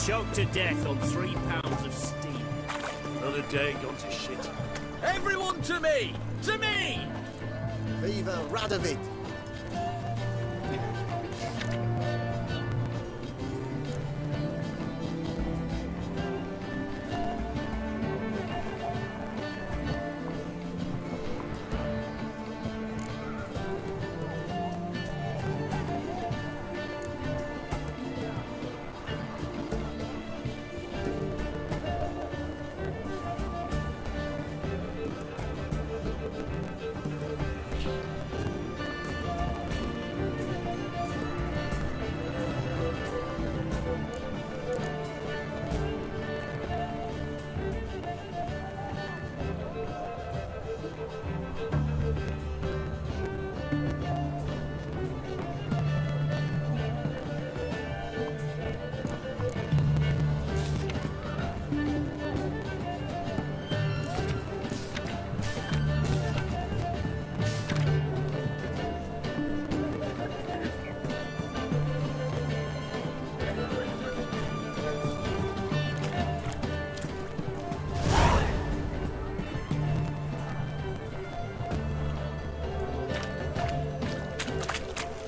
choked to death on 3 pounds of steam. Another day gone to shit. Everyone to me! To me! Viva Radovid!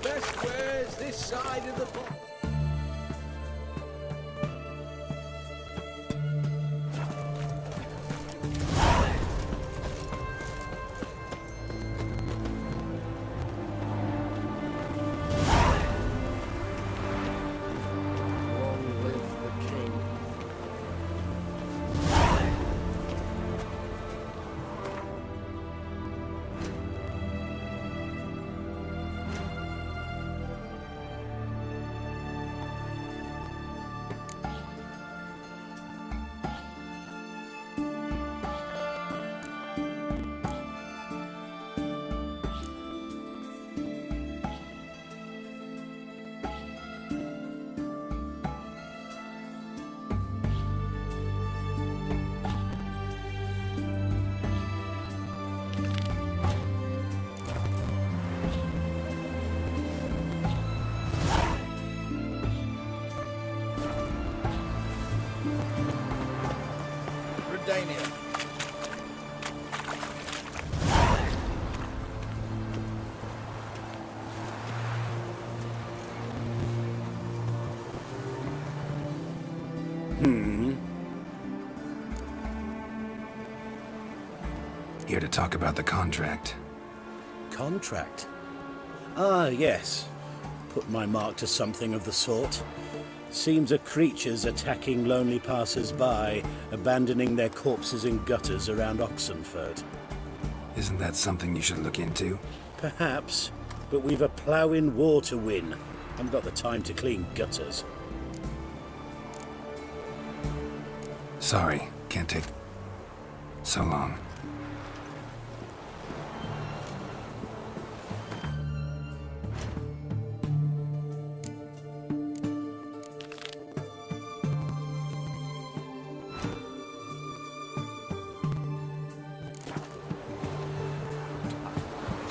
Best wares this side of the pond. Long live the king. Redania. Here to talk about the contract. Contract? Ah, yes. Put my mark to something of the sort. Seems a creature's attacking lonely passers-by, abandoning their corpses in gutters around Oxenford. Isn't that something you should look into? Perhaps, but we've a ploughing war to win. Haven't got the time to clean gutters. Sorry, can't take so long.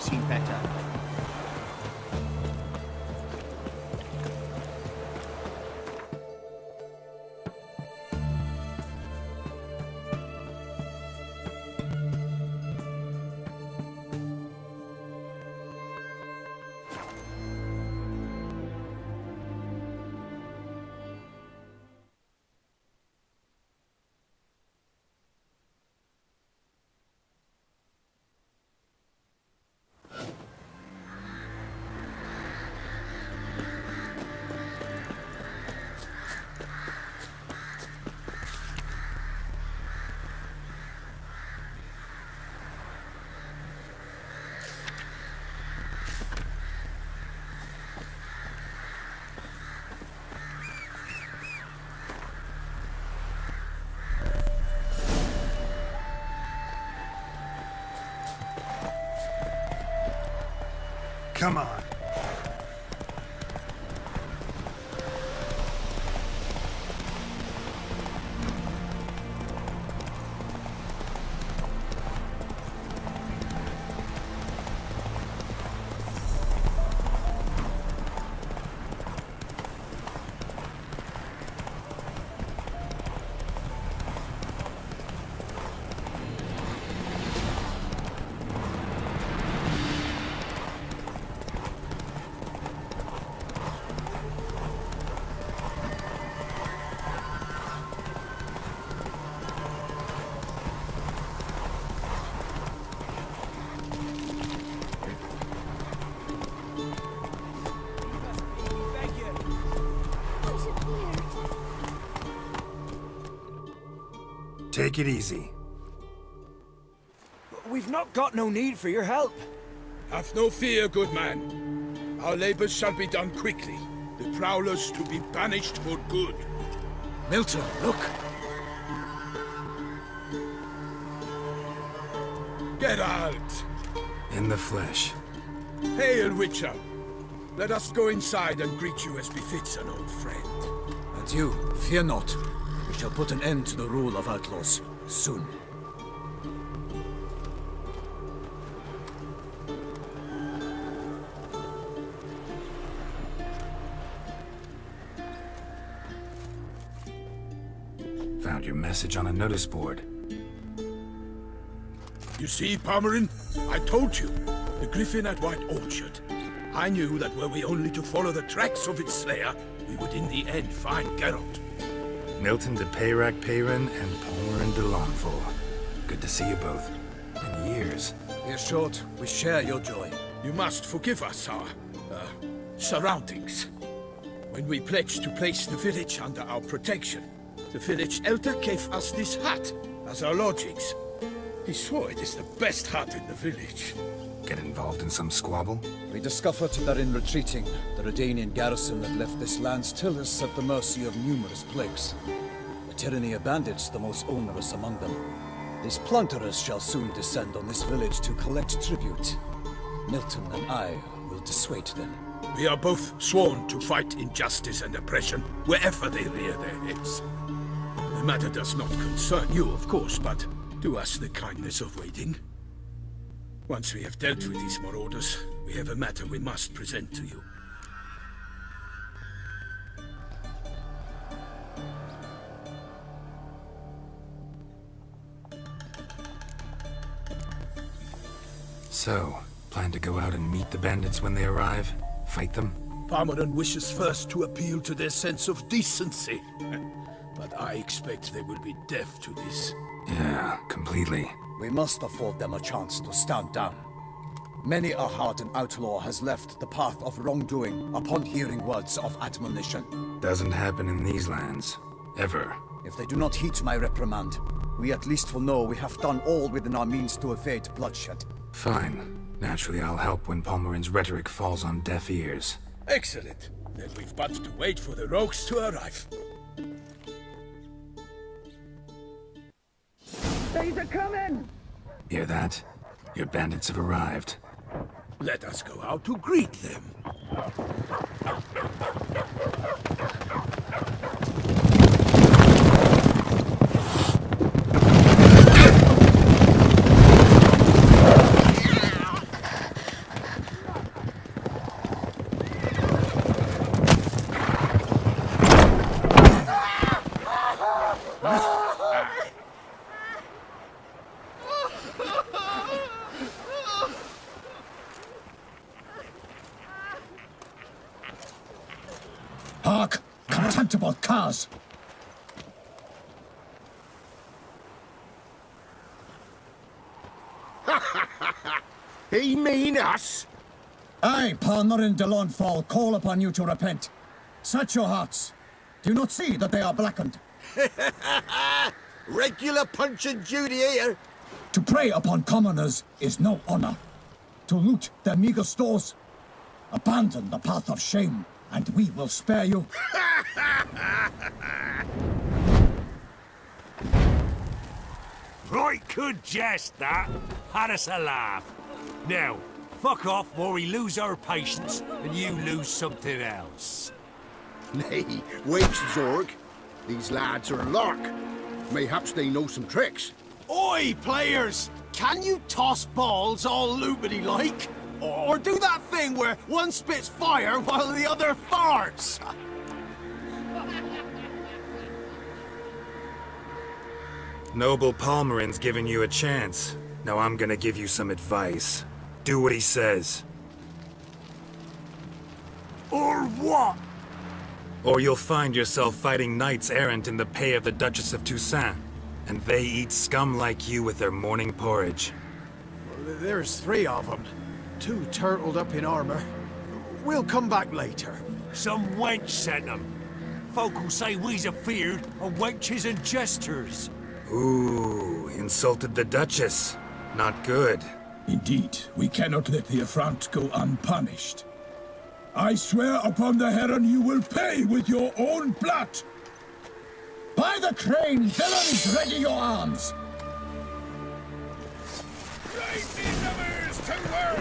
Seen better. Come on. Take it easy. We've not got no need for your help. Have no fear, good man. Our labors shall be done quickly. The prowlers to be banished for good. Milton, look. Geralt! In the flesh. Hail, Witcher! Let us go inside and greet you as befits an old friend. And you, fear not. We shall put an end to the rule of outlaws, soon. Found your message on a notice board. You see, Palmerin? I told you. The griffin at White Orchard. I knew that were we only to follow the tracks of its slayer, we would in the end find Geralt. Milton de Peyrac Peyran and Palmerin de Lawnfall. Good to see you both. In years. Here's short, we share your joy. You must forgive us our, surroundings. When we pledged to place the village under our protection, the village elder gave us this hut as our lodgings. He swore it is the best hut in the village. Get involved in some squabble? We discovered that in retreating, the Redanian garrison that left this land still is at the mercy of numerous plagues. The tyranny of bandits the most onerous among them. These plunderers shall soon descend on this village to collect tribute. Milton and I will dissuade them. We are both sworn to fight injustice and oppression wherever they rear their heads. The matter does not concern you, of course, but do us the kindness of waiting. Once we have dealt with these marauders, we have a matter we must present to you. So, plan to go out and meet the bandits when they arrive? Fight them? Palmerin wishes first to appeal to their sense of decency. But I expect they will be deaf to this. Yeah, completely. We must afford them a chance to stand down. Many a hardened outlaw has left the path of wrongdoing upon hearing words of admonition. Doesn't happen in these lands. Ever. If they do not heed my reprimand, we at least will know we have done all within our means to evade bloodshed. Fine. Naturally, I'll help when Palmerin's rhetoric falls on deaf ears. Excellent. Then we've but to wait for the rogues to arrive. They's a coming! Hear that? Your bandits have arrived. Let us go out to greet them. Hark! Contemptible curs! He mean us? I, Palmerin de Lawnfall, call upon you to repent. Set your hearts. Do you not see that they are blackened? Regular Punch and Judy here. To prey upon commoners is no honor. To loot their meager stores, abandon the path of shame, and we will spare you. Right good jest, that. Had us a laugh. Now, fuck off or we lose our patience and you lose something else. Nay, wait, Zorg. These lads are a lark. Mayhaps they know some tricks. Oi, players! Can you toss balls all loopity like? Or do that thing where one spits fire while the other farts? Noble Palmerin's giving you a chance. Now I'm gonna give you some advice. Do what he says. Or what? Or you'll find yourself fighting knights errant in the pay of the Duchess of Toussaint. And they eat scum like you with their morning porridge. There's 3 of them. 2 turtled up in armor. We'll come back later. Some wench sent them. Folk will say we's afeard of wenches and jesters. Ooh, insulted the Duchess. Not good. Indeed, we cannot let the affront go unpunished. I swear upon the Heron you will pay with your own blood! By the crane, villains, ready your arms! Raise these numbers to work!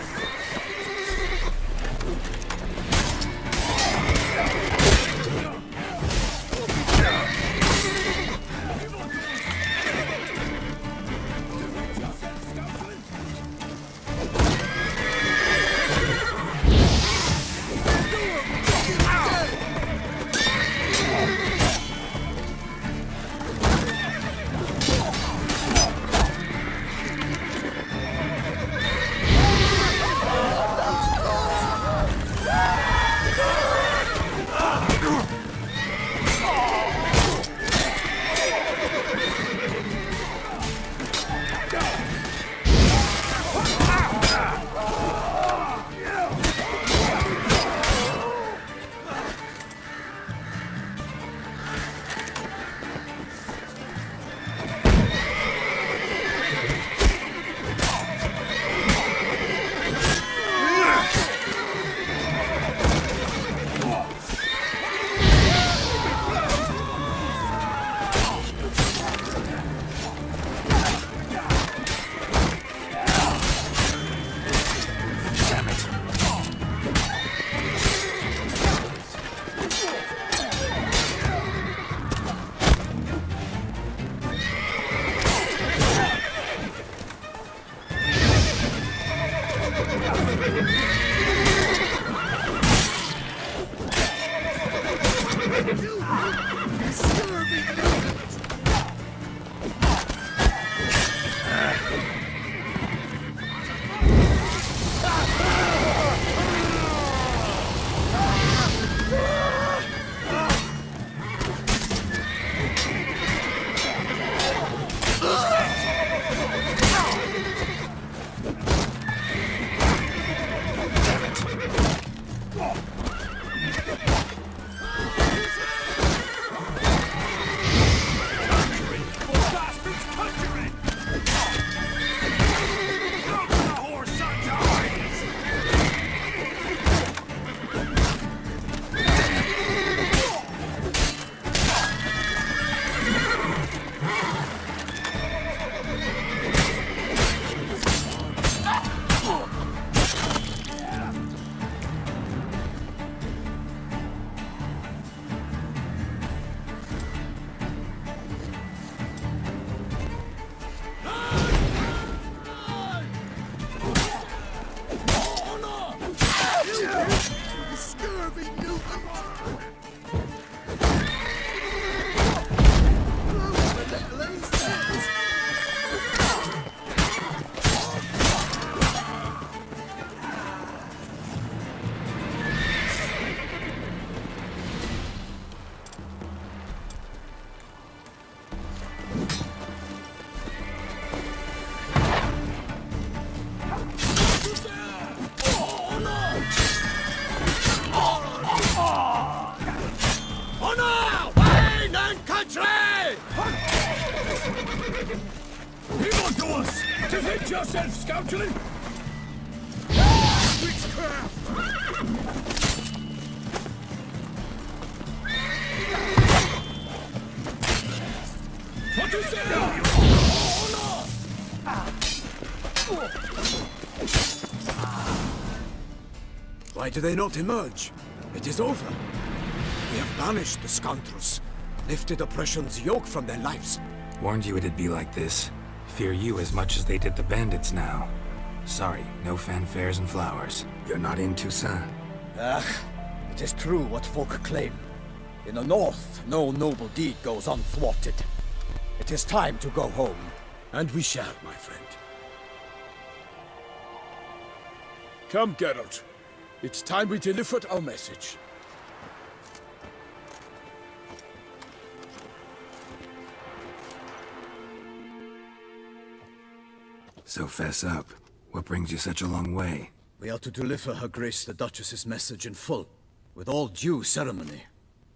Defend yourself, scoundrel! Witchcraft! What is it? Why do they not emerge? It is over. We have banished the scoundrels, lifted oppression's yoke from their lives. Warned you it'd be like this. Fear you as much as they did the bandits now. Sorry, no fanfares and flowers. You're not in Toussaint. It is true what folk claim. In the north, no noble deed goes unthwarted. It is time to go home. And we shall, my friend. Come, Geralt. It's time we delivered our message. So fess up. What brings you such a long way? We are to deliver Her Grace the Duchess's message in full, with all due ceremony.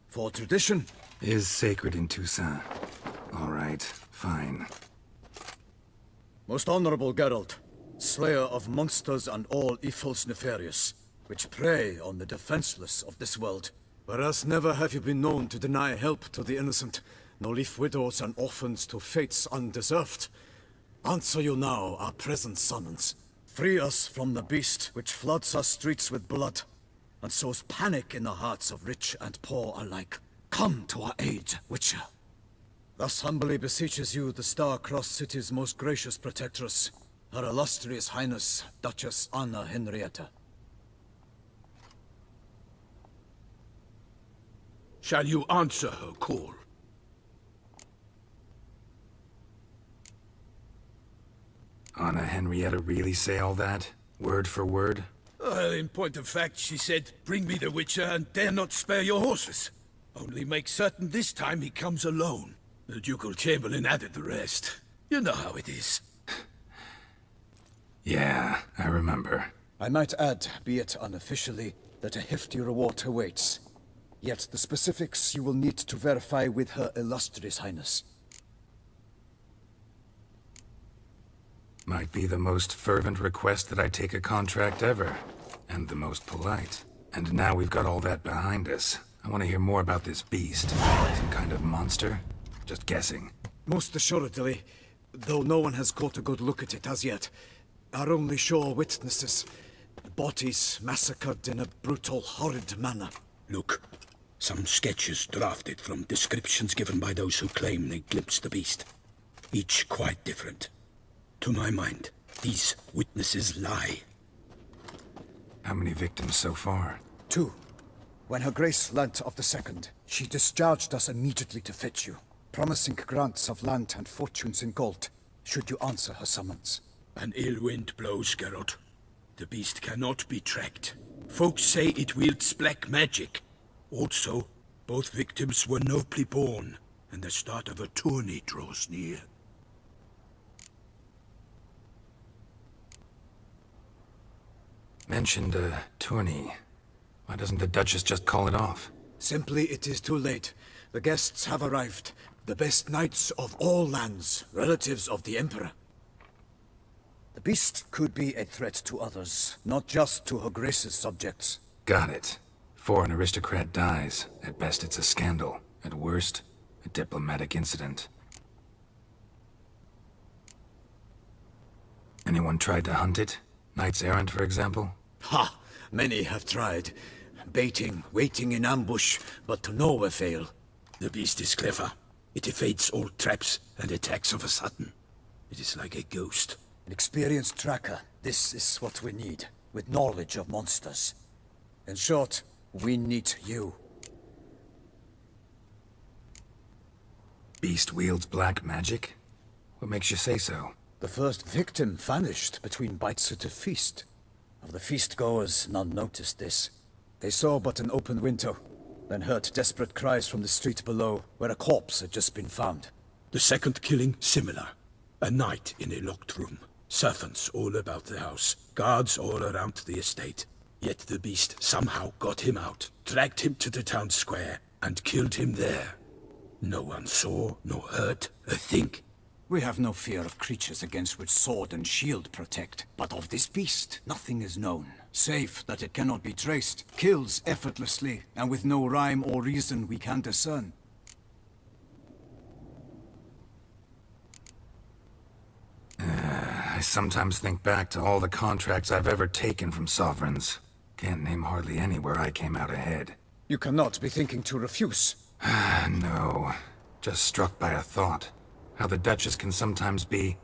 For tradition, Is sacred in Toussaint. All right, fine. Most honorable Geralt, slayer of monsters and all evils nefarious, which prey on the defenseless of this world. Whereas never have you been known to deny help to the innocent, nor leave widows and orphans to fates undeserved. Answer you now our present summons. Free us from the beast which floods our streets with blood, and sows panic in the hearts of rich and poor alike. Come to our aid, Witcher. Thus humbly beseeches you the Star-Crossed City's most gracious protectress, Her Illustrious Highness, Duchess Anna Henrietta. Shall you answer her call? Anna Henrietta really say all that? Word for word? In point of fact, she said, bring me the Witcher and dare not spare your horses. Only make certain this time he comes alone. The Ducal Chamberlain added the rest. You know how it is. Yeah, I remember. I might add, be it unofficially, that a hefty reward awaits. Yet the specifics you will need to verify with Her Illustrious Highness. Might be the most fervent request that I take a contract ever. And the most polite. And now we've got all that behind us. I want to hear more about this beast. Some kind of monster? Just guessing. Most assuredly, though no one has caught a good look at it as yet. Our only sure witnesses. Bodies massacred in a brutal, horrid manner. Look, some sketches drafted from descriptions given by those who claim they glimpsed the beast. Each quite different. To my mind, these witnesses lie. How many victims so far? 2. When Her Grace learnt of the second, she discharged us immediately to fetch you, promising grants of land and fortunes in gold, should you answer her summons. An ill wind blows, Geralt. The beast cannot be tracked. Folks say it wields black magic. Also, both victims were nobly born, and the start of a tourney draws near. Mentioned a tourney. Why doesn't the Duchess just call it off? Simply, it is too late. The guests have arrived. The best knights of all lands, relatives of the Emperor. The beast could be a threat to others, not just to Her Grace's subjects. Got it. Before an aristocrat dies, at best it's a scandal. At worst, a diplomatic incident. Anyone tried to hunt it? Knights errant, for example? Ha! Many have tried. Baiting, waiting in ambush, but to no avail. The beast is clever. It evades all traps and attacks of a sudden. It is like a ghost. An experienced tracker. This is what we need, with knowledge of monsters. In short, we need you. Beast wields black magic? What makes you say so? The first victim vanished between bites at a feast. Of the feast-goers, none noticed this. They saw but an open window, then heard desperate cries from the street below, where a corpse had just been found. The second killing, similar. A night in a locked room. Servants all about the house. Guards all around the estate. Yet the beast somehow got him out, dragged him to the town square, and killed him there. No one saw, nor heard a thing. We have no fear of creatures against which sword and shield protect. But of this beast, nothing is known. Save that it cannot be traced, kills effortlessly, and with no rhyme or reason we can discern. I sometimes think back to all the contracts I've ever taken from sovereigns. Can't name hardly any where I came out ahead. You cannot be thinking to refuse. No. Just struck by a thought. How the Duchess can sometimes be...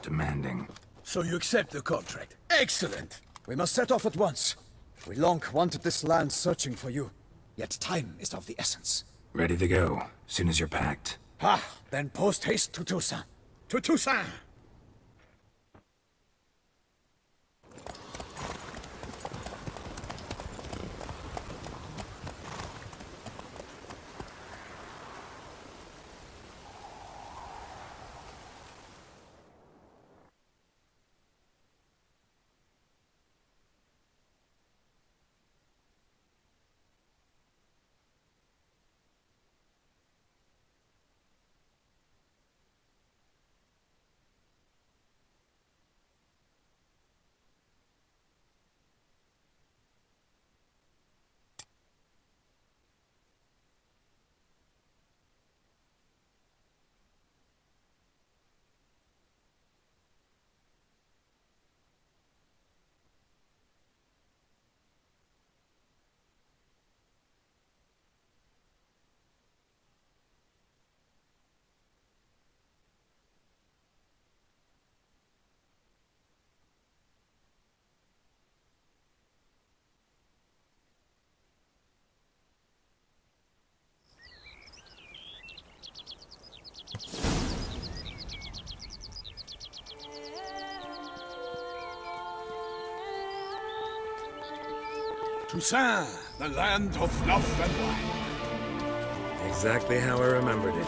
demanding. So you accept the contract. Excellent! We must set off at once. We long wanted this land searching for you. Yet time is of the essence. Ready to go, soon as you're packed. Ha! Then post-haste to Toussaint. To Toussaint! Toussaint, the land of love and wine. Exactly how I remembered it.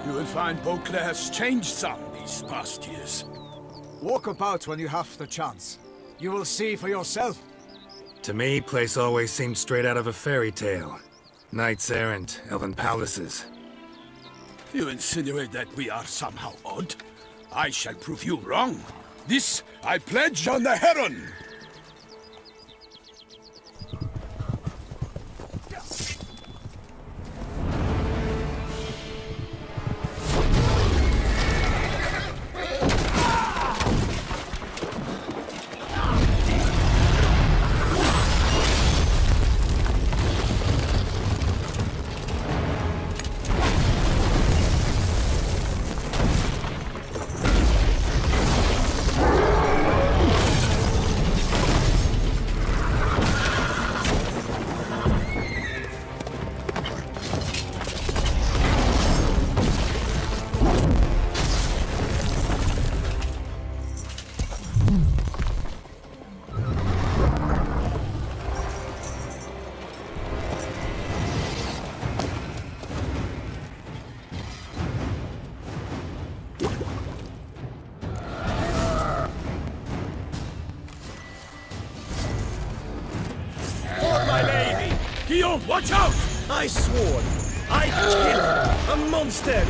You will find Beauclair's changed some these past years. Walk about when you have the chance. You will see for yourself. To me, place always seemed straight out of a fairy tale. Knights errant, elven palaces. You insinuate that we are somehow odd? I shall prove you wrong. This I pledge on the Heron! Guillaume, watch out! I swore. I killed a monster.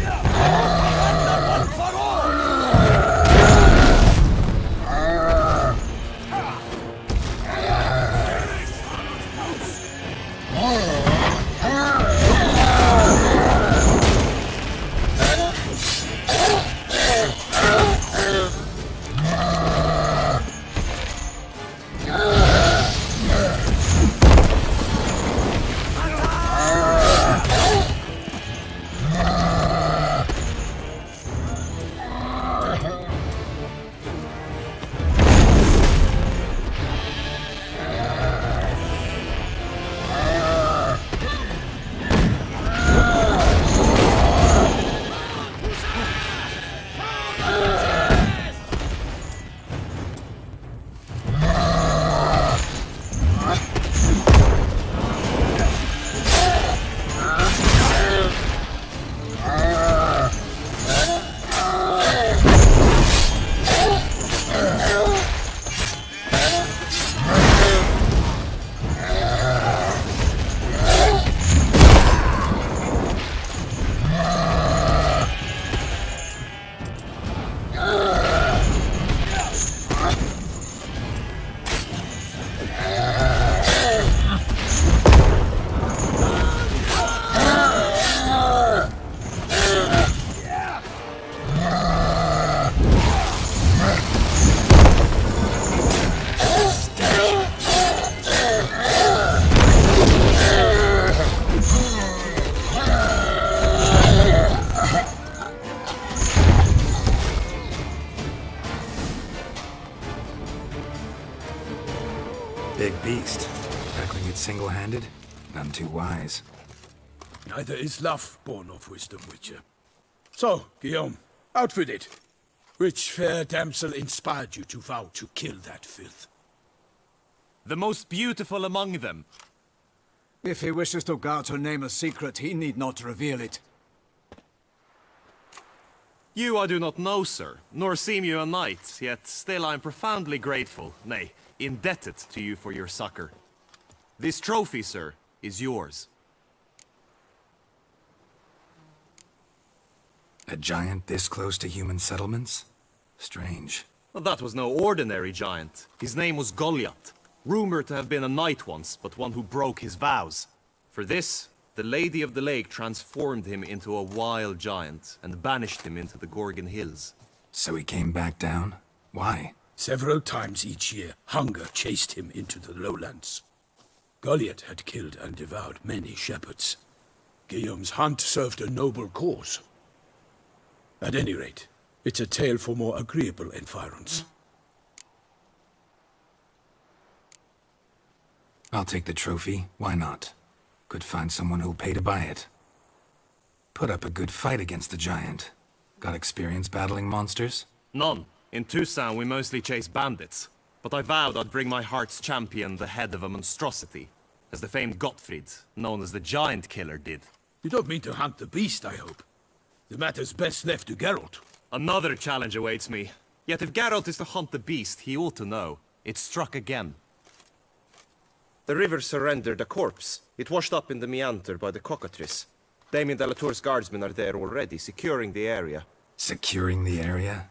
Big beast. Tackling it single-handed? None too wise. Neither is love born of wisdom, Witcher. So, Guillaume, out with it. Which fair damsel inspired you to vow to kill that filth? The most beautiful among them. If he wishes to guard her name a secret, he need not reveal it. You I do not know, sir, nor seem you a knight, yet still I am profoundly grateful, nay, indebted to you for your succor. This trophy, sir, is yours. A giant this close to human settlements? Strange. Well, that was no ordinary giant. His name was Goliath, rumored to have been a knight once, but one who broke his vows. For this, the Lady of the Lake transformed him into a wild giant and banished him into the Gorgon Hills. So he came back down? Why? Several times each year, hunger chased him into the lowlands. Goliath had killed and devoured many shepherds. Guillaume's hunt served a noble cause. At any rate, it's a tale for more agreeable environs. I'll take the trophy. Why not? Could find someone who'll pay to buy it. Put up a good fight against the giant. Got experience battling monsters? None. In Tucson, we mostly chase bandits. But I vowed I'd bring my heart's champion the head of a monstrosity, as the famed Gottfried, known as the Giant Killer, did. You don't mean to hunt the beast, I hope. The matter's best left to Geralt. Another challenge awaits me. Yet if Geralt is to hunt the beast, he ought to know. It struck again. The river surrendered a corpse. It washed up in the meander by the cockatrice. Damien de la Tour's guardsmen are there already, securing the area. Securing the area?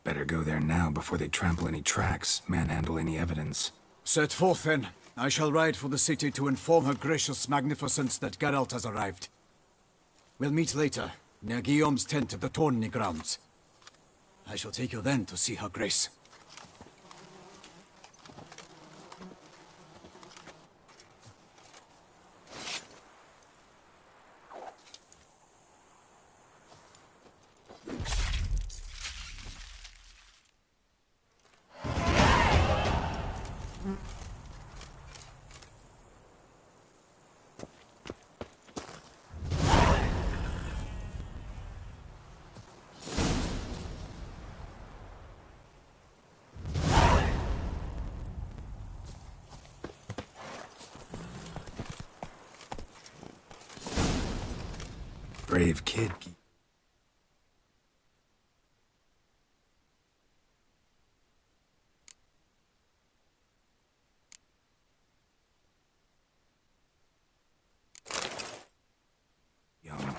Better go there now before they trample any tracks, manhandle any evidence. Set forth, then. I shall ride for the city to inform her gracious magnificence that Geralt has arrived. We'll meet later, near Guillaume's tent at the Tourney grounds. I shall take you then to see her grace. Brave kid. Young.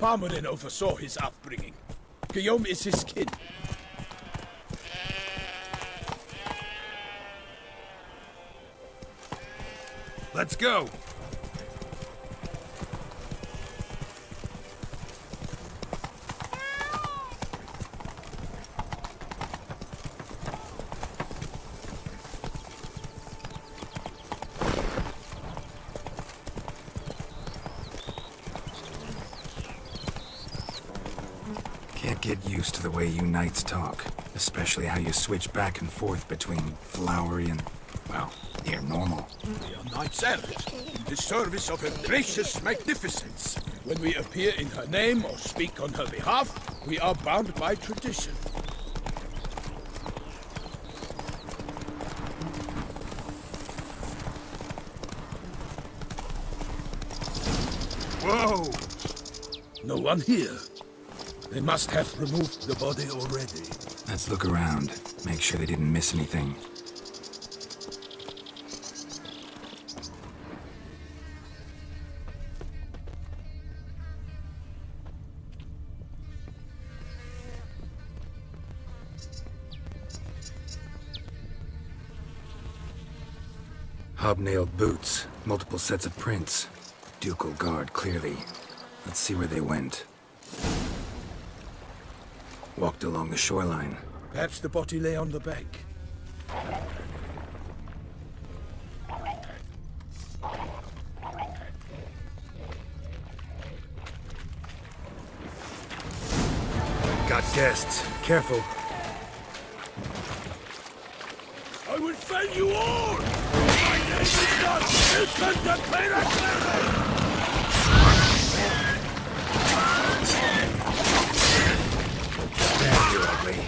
Parmerin oversaw his upbringing. Guillaume is his kin. Let's go! Can't get used to the way you knights talk, especially how you switch back and forth between flowery and, well, near normal. We are knights errant, in the service of her gracious magnificence. When we appear in her name or speak on her behalf, we are bound by tradition. Whoa! No one here. They must have removed the body already. Let's look around, make sure they didn't miss anything. Hobnailed boots, multiple sets of prints. Ducal guard, clearly. Let's see where they went. Walked along the shoreline. Perhaps the body lay on the bank. Got guests. Careful. I will fell you all! My name is not Ilkan de Peraclere! Damn, you're ugly.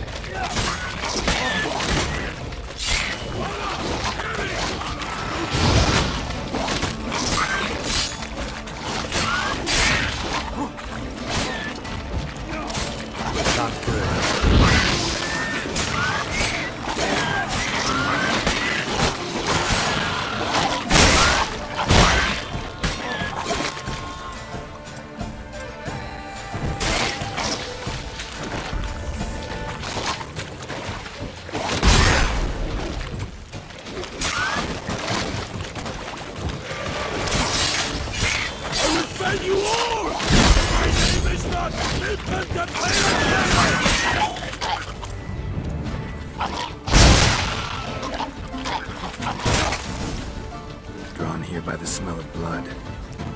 here by the smell of blood.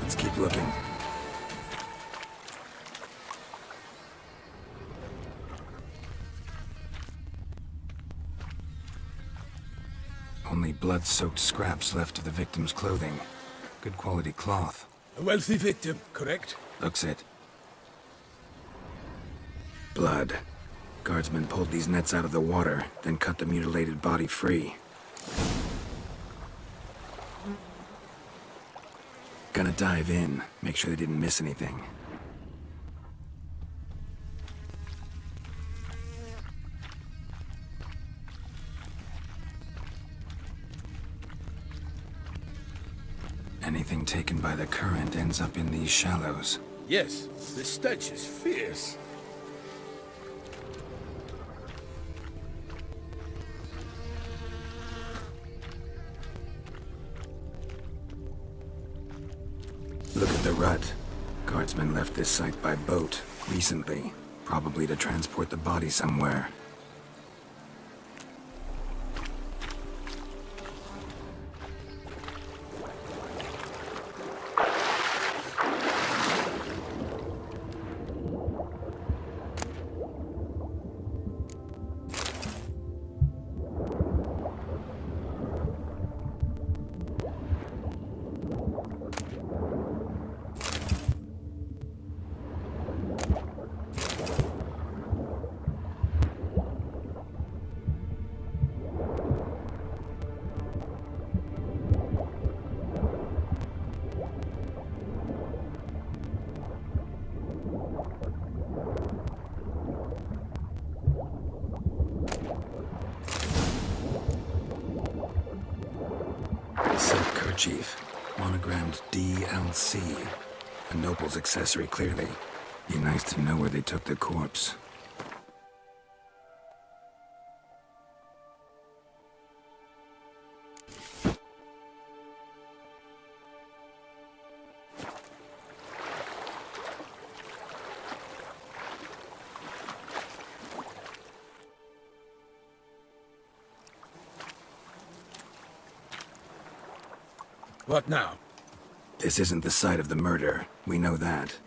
Let's keep looking. Only blood-soaked scraps left of the victim's clothing. Good quality cloth. A wealthy victim, correct? Looks it. Blood. Guardsmen pulled these nets out of the water, then cut the mutilated body free. Gonna dive in, make sure they didn't miss anything. Anything taken by the current ends up in these shallows. Yes, the stench is fierce. Look at the rut. Guardsmen left this site by boat recently, probably to transport the body somewhere. Silk kerchief, monogrammed DLC. A noble's accessory, clearly. Be nice to know where they took the corpse. What now? This isn't the site of the murder. We know that.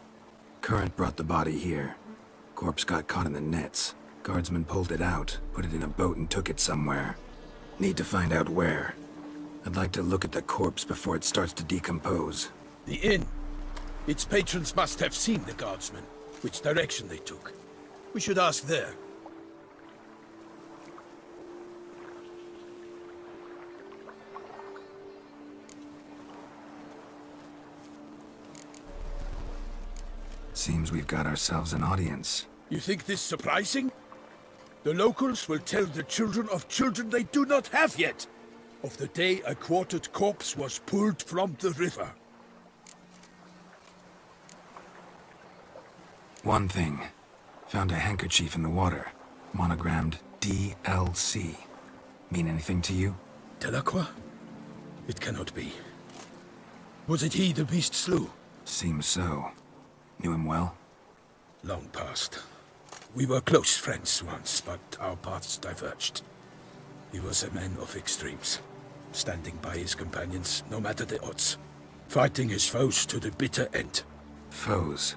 Current brought the body here. Corpse got caught in the nets. Guardsmen pulled it out, put it in a boat and took it somewhere. Need to find out where. I'd like to look at the corpse before it starts to decompose. The inn. Its patrons must have seen the guardsmen, which direction they took. We should ask there. Seems we've got ourselves an audience. You think this surprising? The locals will tell the children of children they do not have yet, of the day a quartered corpse was pulled from the river. One thing. Found a handkerchief in the water. Monogrammed DLC. Mean anything to you? Delacroix? It cannot be. Was it he the beast slew? Seems so. Knew him well? Long past. We were close friends once, but our paths diverged. He was a man of extremes, standing by his companions no matter the odds, fighting his foes to the bitter end. Foes?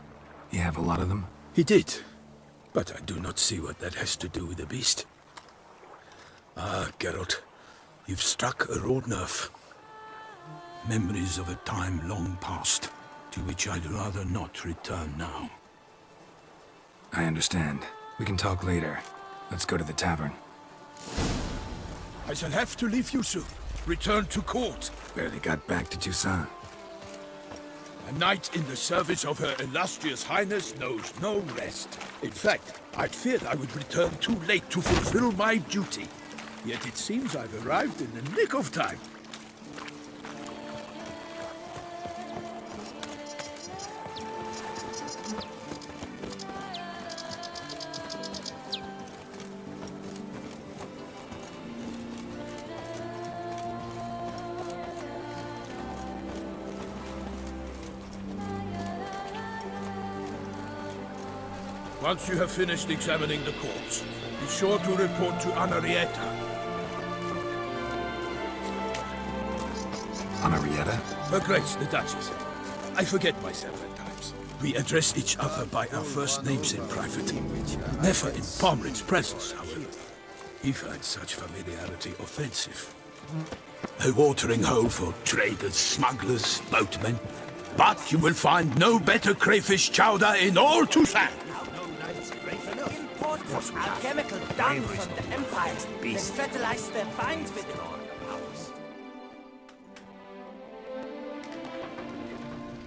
You have a lot of them? He did, but I do not see what that has to do with the beast. Ah, Geralt, you've struck a raw nerve. Memories of a time long past, to which I'd rather not return now. I understand. We can talk later. Let's go to the tavern. I shall have to leave you soon. Return to court. Barely got back to Toussaint. A knight in the service of Her Illustrious Highness knows no rest. In fact, I'd feared I would return too late to fulfill my duty. Yet it seems I've arrived in the nick of time. Once you have finished examining the corpse, be sure to report to Anarietta. Anarietta? Her Grace, the Duchess. I forget myself at times. We address each other by our first names in private. Never in Pomrin's presence, however. He finds such familiarity offensive. A watering hole for traders, smugglers, boatmen. But you will find no better crayfish chowder in all Toussaint. Imports alchemical dung from the Empire, then fertilize their vines with it.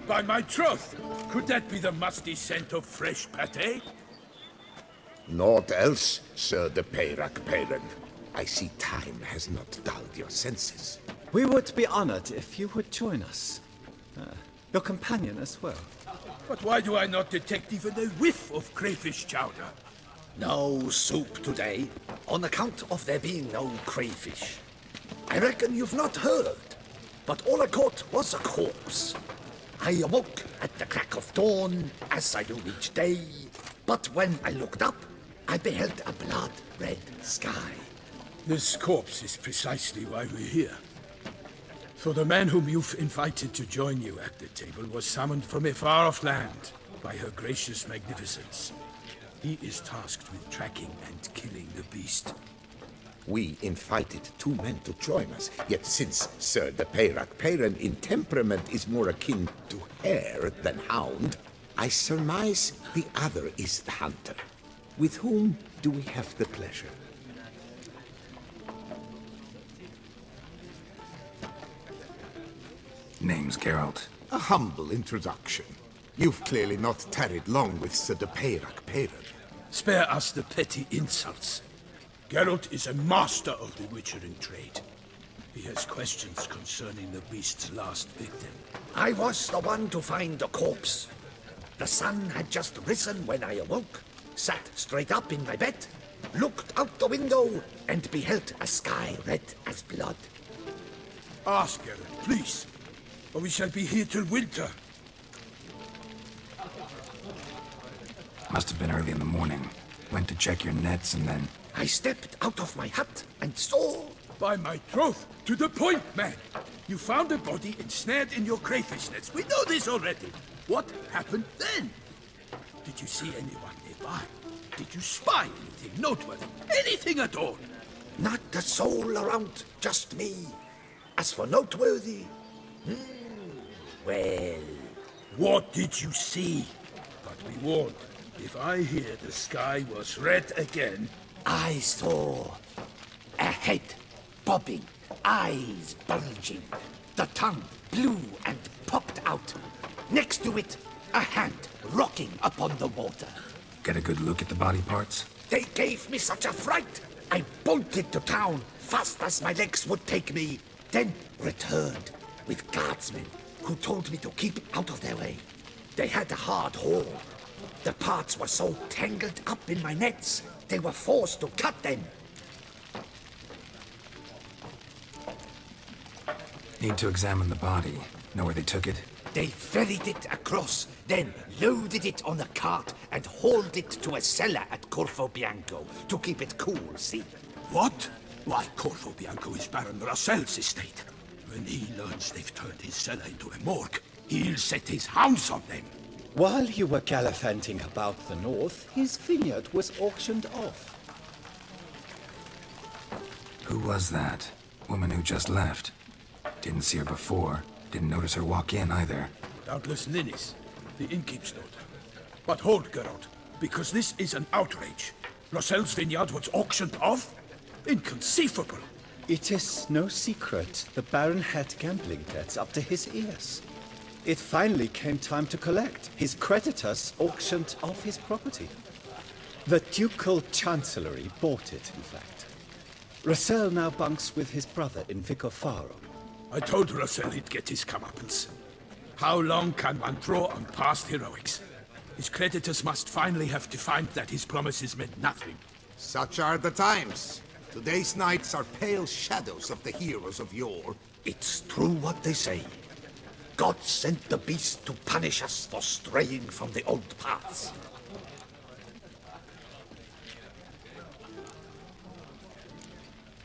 By my troth, could that be the musty scent of fresh pate? Naught else, Sir de Peyrac Peyran. I see time has not dulled your senses. We would be honored if you would join us. Your companion as well. But why do I not detect even a whiff of crayfish chowder? No soup today, on account of there being no crayfish. I reckon you've not heard, but all I caught was a corpse. I awoke at the crack of dawn, as I do each day, but when I looked up, I beheld a blood-red sky. This corpse is precisely why we're here. For the man whom you've invited to join you at the table was summoned from a far-off land by her gracious magnificence. He is tasked with tracking and killing the beast. We invited 2 men to join us, yet since Sir de Peyrac Peyran in temperament is more akin to hare than hound, I surmise the other is the hunter. With whom do we have the pleasure? Name's Geralt. A humble introduction. You've clearly not tarried long with Sir de Peyrac Peyran. Spare us the petty insults. Geralt is a master of the witchering trade. He has questions concerning the beast's last victim. I was the one to find the corpse. The sun had just risen when I awoke, sat straight up in my bed, looked out the window, and beheld a sky red as blood. Ask Geralt, please, or we shall be here till winter. Must have been early in the morning. Went to check your nets and then... I stepped out of my hut and saw... By my troth, to the point, man! You found a body ensnared in your crayfish nets. We know this already. What happened then? Did you see anyone nearby? Did you spy anything noteworthy? Anything at all? Not a soul around, just me. As for noteworthy... well... What did you see? But be warned, if I hear the sky was red again... I saw a head bobbing, eyes bulging, the tongue blue and popped out. Next to it, a hand rocking upon the water. Get a good look at the body parts? They gave me such a fright. I bolted to town fast as my legs would take me, then returned with guardsmen who told me to keep out of their way. They had a hard haul. The parts were so tangled up in my nets, they were forced to cut them. Need to examine the body. Know where they took it? They ferried it across, then loaded it on a cart and hauled it to a cellar at Corvo Bianco to keep it cool, see? What? Why, Corvo Bianco is Baron Rossel's estate. When he learns they've turned his cellar into a morgue, he'll set his hounds on them. While you were gallivanting about the north, his vineyard was auctioned off. Who was that? Woman who just left. Didn't see her before. Didn't notice her walk in either. Doubtless Ninnis, the innkeep's daughter. But hold, Geralt, because this is an outrage. Rossel's vineyard was auctioned off? Inconceivable! It is no secret the Baron had gambling debts up to his ears. It finally came time to collect. His creditors auctioned off his property. The Ducal Chancellery bought it, in fact. Rossel now bunks with his brother in Vicofaro. I told Rossel he'd get his comeuppance. How long can one draw on past heroics? His creditors must finally have defined that his promises meant nothing. Such are the times. Today's knights are pale shadows of the heroes of yore. It's true what they say. God sent the beast to punish us for straying from the old paths.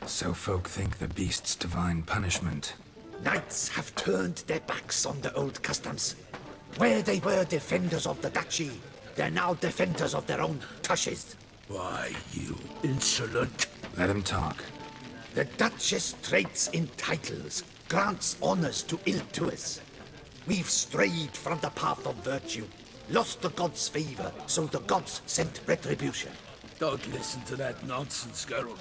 So folk think the beast's divine punishment. Knights have turned their backs on the old customs. Where they were defenders of the duchy, they're now defenders of their own tushes. Why, you insolent... Let him talk. The Duchess trades in titles, grants honors to ill-doers. We've strayed from the path of virtue, lost the gods' favor, so the gods sent retribution. Don't listen to that nonsense, Geralt.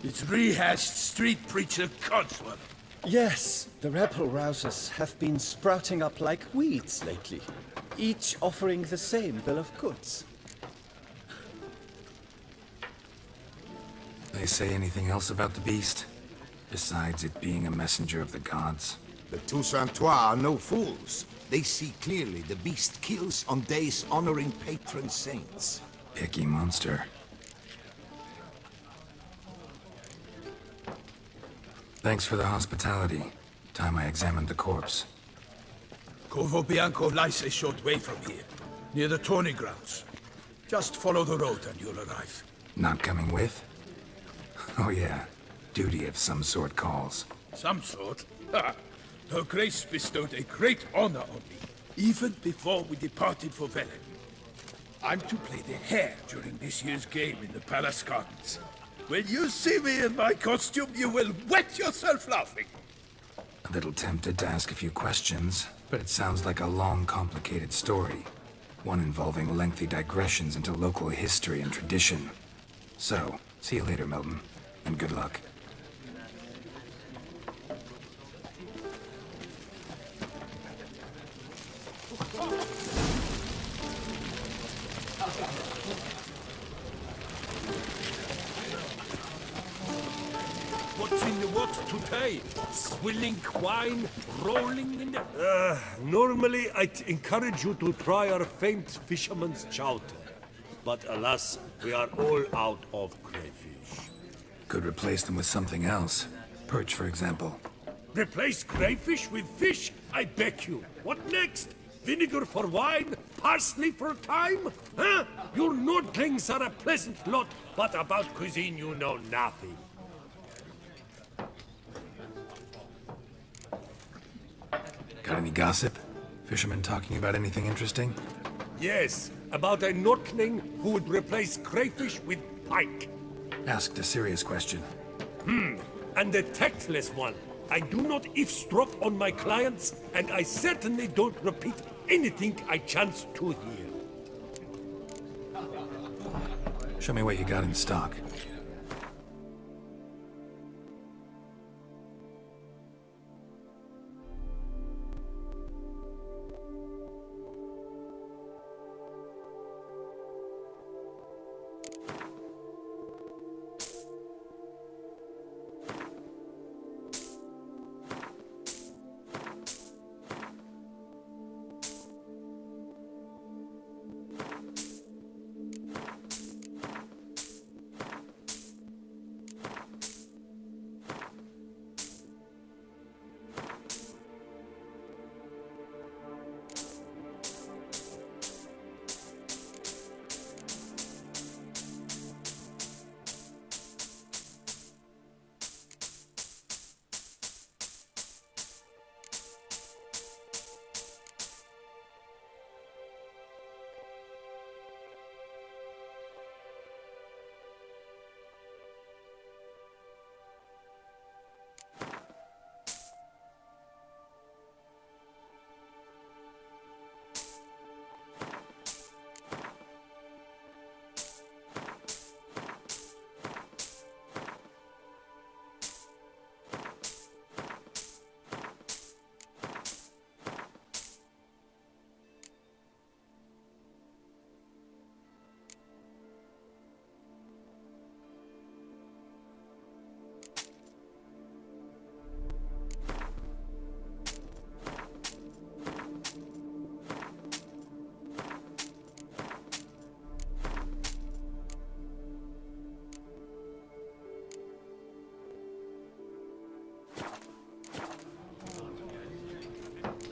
It's rehashed street preacher codswallop. Yes, the rebel rousers have been sprouting up like weeds lately, each offering the same bill of goods. They say anything else about the beast? Besides it being a messenger of the gods? The Toussaintois are no fools. They see clearly the beast kills on days honoring patron saints. Picky monster. Thanks for the hospitality. Time I examined the corpse. Corvo Bianco lies a short way from here, near the tourney grounds. Just follow the road and you'll arrive. Not coming with? Oh yeah, duty of some sort calls. Some sort? Ha! Her Grace bestowed a great honor on me, even before we departed for Velen. I'm to play the hare during this year's game in the palace gardens. When you see me in my costume, you will wet yourself laughing. A little tempted to ask a few questions, but it sounds like a long, complicated story. One involving lengthy digressions into local history and tradition. So, see you later, Milton, and good luck. What's in the works today? Swilling wine, rolling in the... normally I'd encourage you to try our famed fisherman's chowder. But alas, we are all out of crayfish. Could replace them with something else. Perch, for example. Replace crayfish with fish? I beg you. What next? Vinegar for wine? Parsley for thyme? Huh? Your Nordlings are a pleasant lot, but about cuisine you know nothing. Got any gossip? Fishermen talking about anything interesting? Yes, about a Nordling who would replace crayfish with pike. Asked a serious question. And a tactless one. I do not eavesdrop on my clients, and I certainly don't repeat anything I chance to hear. Show me what you got in stock.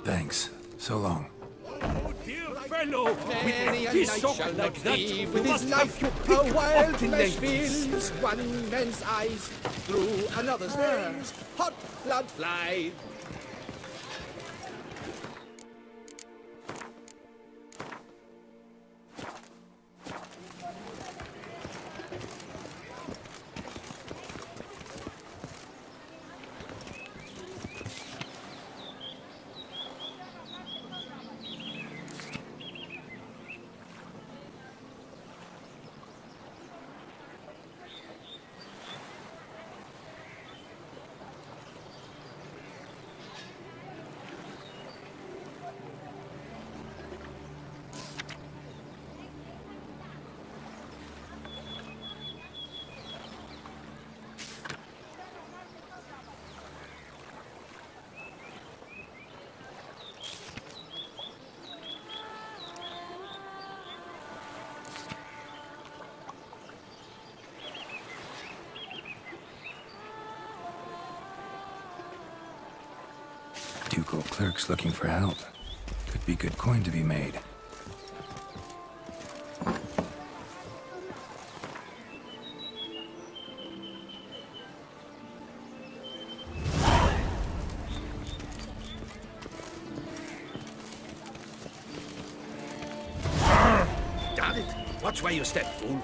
Thanks. So long. Dear fellow, Many with a a fish knight hook shall like not that, be you with his must life. have your A pick wild of the flesh ladies. fills one man's eyes. Through another's veins, hot blood flies. Ducal clerks looking for help. Could be good coin to be made. Damn it! Watch where you step, fool.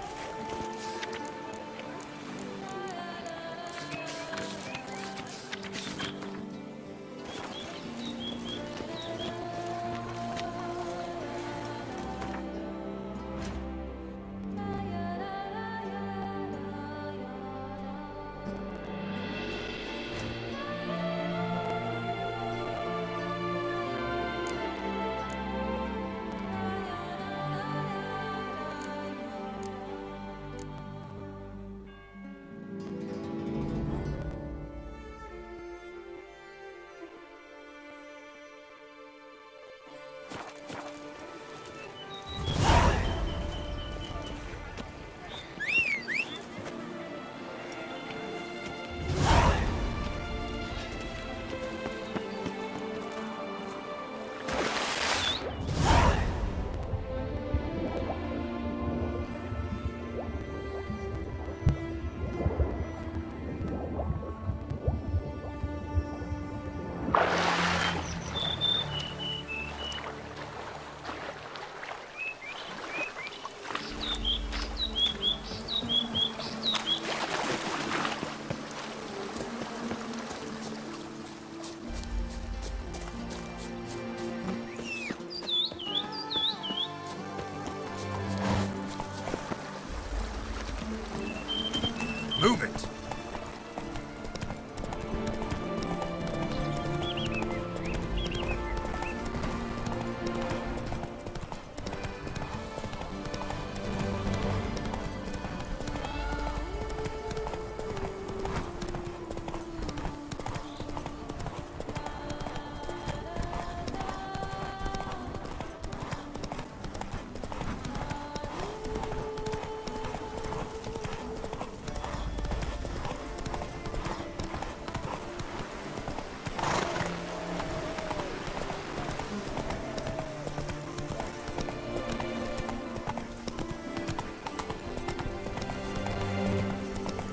Move it!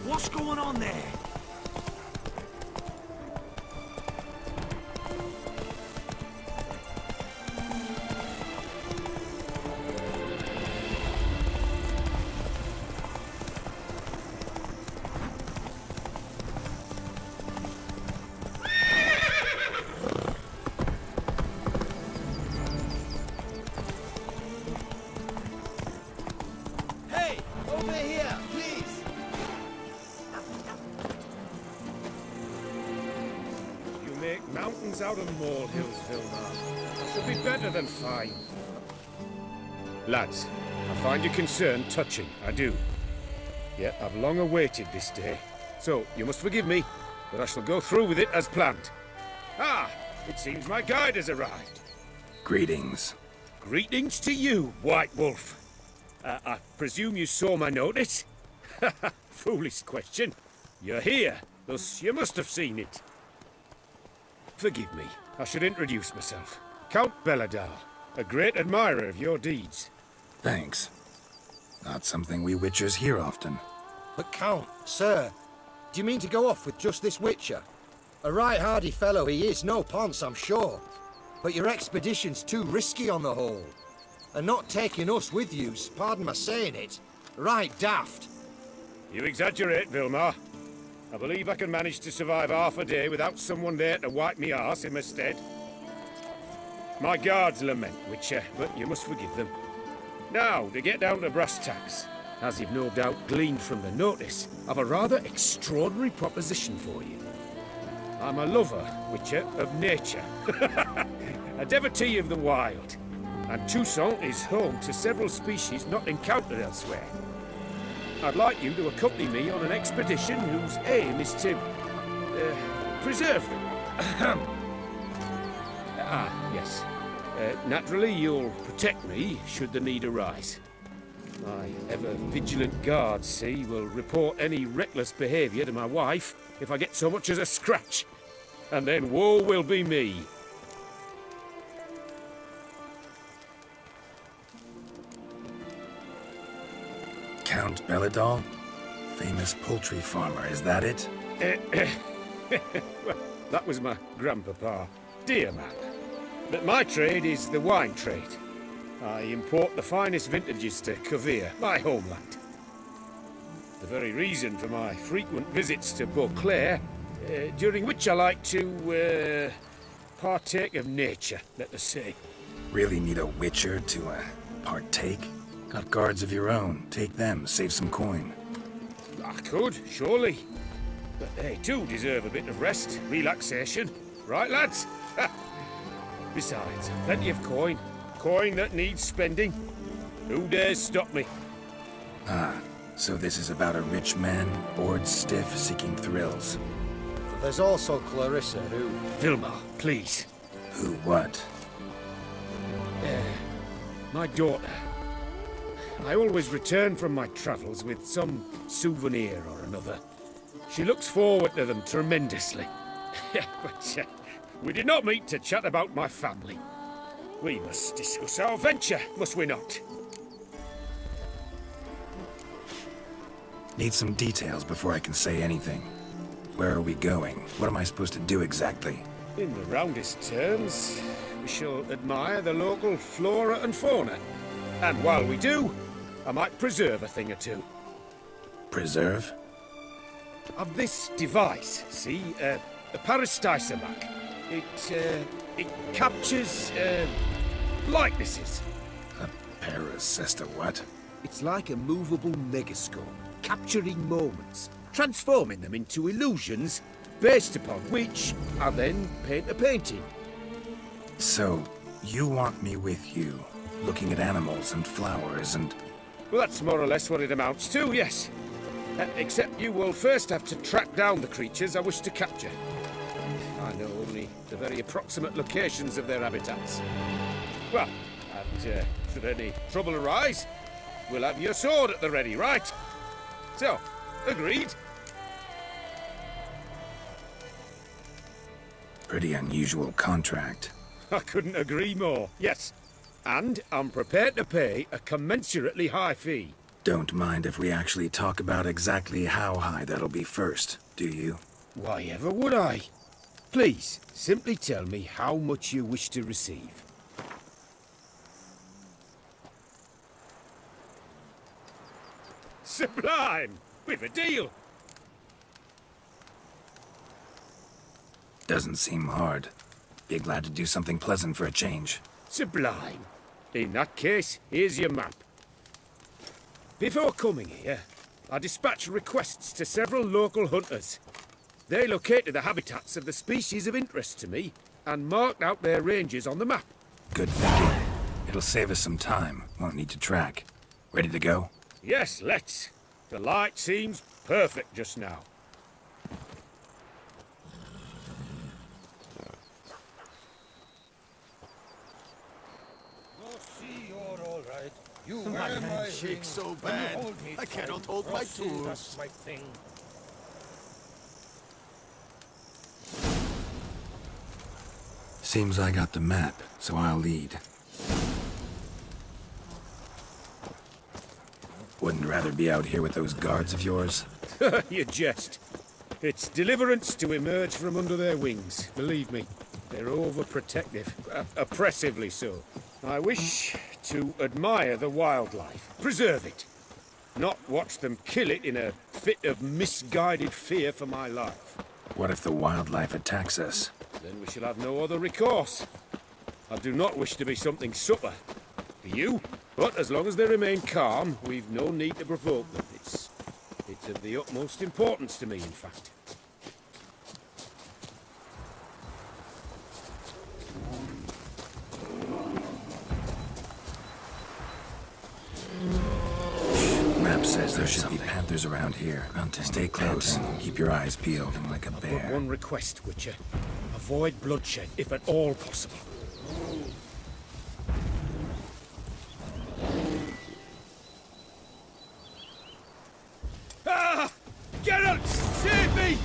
What's going on there? Hey, over here, please. You make mountains out of molehills, Vilmar. Should be better than fine. Lads, I find your concern touching, I do. Yet I've long awaited this day. So, you must forgive me, but I shall go through with it as planned. Ah, it seems my guide has arrived. Greetings. Greetings to you, White Wolf. I presume you saw my notice? Foolish question. You're here, thus you must have seen it. Forgive me, I should introduce myself. Count Belladal, a great admirer of your deeds. Thanks. Not something we Witchers hear often. But Count, sir, do you mean to go off with just this Witcher? A right hardy fellow he is, no ponce, I'm sure. But your expedition's too risky on the whole. And not taking us with you's, pardon my saying it, right daft. You exaggerate, Vilmar. I believe I can manage to survive half a day without someone there to wipe me arse in my stead. My guards lament, Witcher, but you must forgive them. Now, to get down to brass tacks, as you've no doubt gleaned from the notice, I've a rather extraordinary proposition for you. I'm a lover, Witcher, of nature. A devotee of the wild. And Toussaint is home to several species not encountered elsewhere. I'd like you to accompany me on an expedition whose aim is to preserve them. Yes. Naturally, you'll protect me should the need arise. My ever-vigilant guards, see, will report any reckless behaviour to my wife if I get so much as a scratch. And then woe will be me. Count Belladal? Famous poultry farmer, is that it? Well, that was my grandpapa. Dear man. But my trade is the wine trade. I import the finest vintages to Kovir, my homeland. The very reason for my frequent visits to Beauclair, during which I like to, partake of nature, let us say. Really need a Witcher to, partake? Got guards of your own. Take them, save some coin. I could, surely. But they too deserve a bit of rest, relaxation. Right, lads? Besides, plenty of coin. Coin that needs spending. Who dares stop me? Ah, so this is about a rich man, bored stiff, seeking thrills. But there's also Clarissa, who... Vilmar, please. Who what? My daughter. I always return from my travels with some souvenir or another. She looks forward to them tremendously. But we did not meet to chat about my family. We must discuss our venture, must we not? Need some details before I can say anything. Where are we going? What am I supposed to do exactly? In the roundest terms, we shall admire the local flora and fauna. And while we do, I might preserve a thing or two. Preserve? Of this device, see? A Parastysomac. It captures, likenesses. A Paracesta what? It's like a movable megascope, capturing moments, transforming them into illusions, based upon which I then paint a painting. So, you want me with you, looking at animals and flowers and... Well, that's more or less what it amounts to, yes. Except you will first have to track down the creatures I wish to capture. I know only the very approximate locations of their habitats. Well, and should any trouble arise, we'll have your sword at the ready, right? So, agreed? Pretty unusual contract. I couldn't agree more, yes. And I'm prepared to pay a commensurately high fee. Don't mind if we actually talk about exactly how high that'll be first, do you? Why ever would I? Please, simply tell me how much you wish to receive. Sublime! We've a deal! Doesn't seem hard. Be glad to do something pleasant for a change. Sublime. In that case, here's your map. Before coming here, I dispatched requests to several local hunters. They located the habitats of the species of interest to me and marked out their ranges on the map. Good thinking. It'll save us some time. Won't need to track. Ready to go? Yes, let's. The light seems perfect just now. You my hand shakes so bad, I cannot hold my tools. That's my thing. Seems I got the map, so I'll lead. I'd rather be out here with those guards of yours. You jest. It's deliverance to emerge from under their wings. Believe me, they're overprotective. Oppressively so. I wish to admire the wildlife. Preserve it. Not watch them kill it in a fit of misguided fear for my life. What if the wildlife attacks us? Then we shall have no other recourse. I do not wish to be something subtle for you, but as long as they remain calm, we've no need to provoke them. It's of the utmost importance to me, in fact. Map says there should be panthers around here. Stay close. Keep your eyes peeled like a bear. But one request, Witcher. Avoid bloodshed, if at all possible. Ah! Geralt! Save me!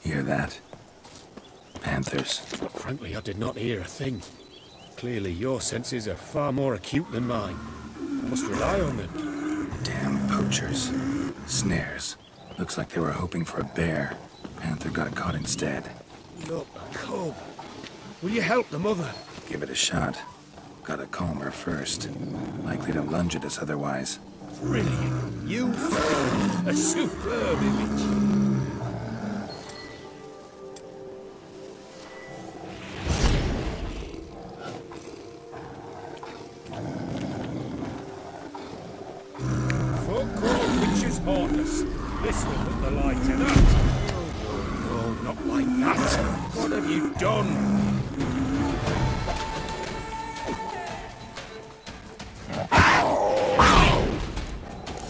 Hear that? Panthers. Frankly, I did not hear a thing. Clearly, your senses are far more acute than mine. I must rely on them. Damn poachers. Snares. Looks like they were hoping for a bear. Panther got caught instead. Look, a cub. Will you help the mother? Give it a shot. Gotta calm her first. Likely to lunge at us otherwise. Brilliant. You found a superb image. Heartless. This will put the light in that. No, not like that. What have you done?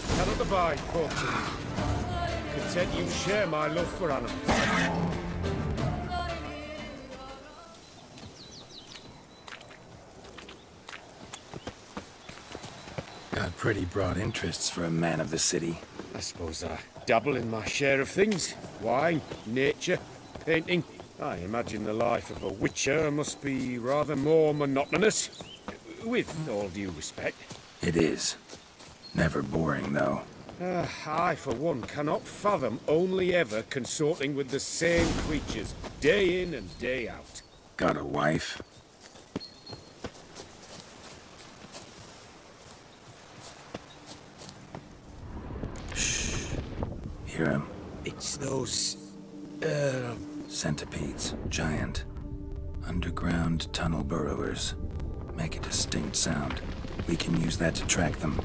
Cannot abide, poacher. Content you share my love for animals. Got pretty broad interests for a man of the city. I suppose I dabble in my share of things. Wine, nature, painting. I imagine the life of a witcher must be rather more monotonous. With all due respect. It is. Never boring, though. I, for one, cannot fathom only ever consorting with the same creatures, day in and day out. Got a wife? Hear him? It's those... Centipedes. Giant. Underground tunnel burrowers. Make a distinct sound. We can use that to track them.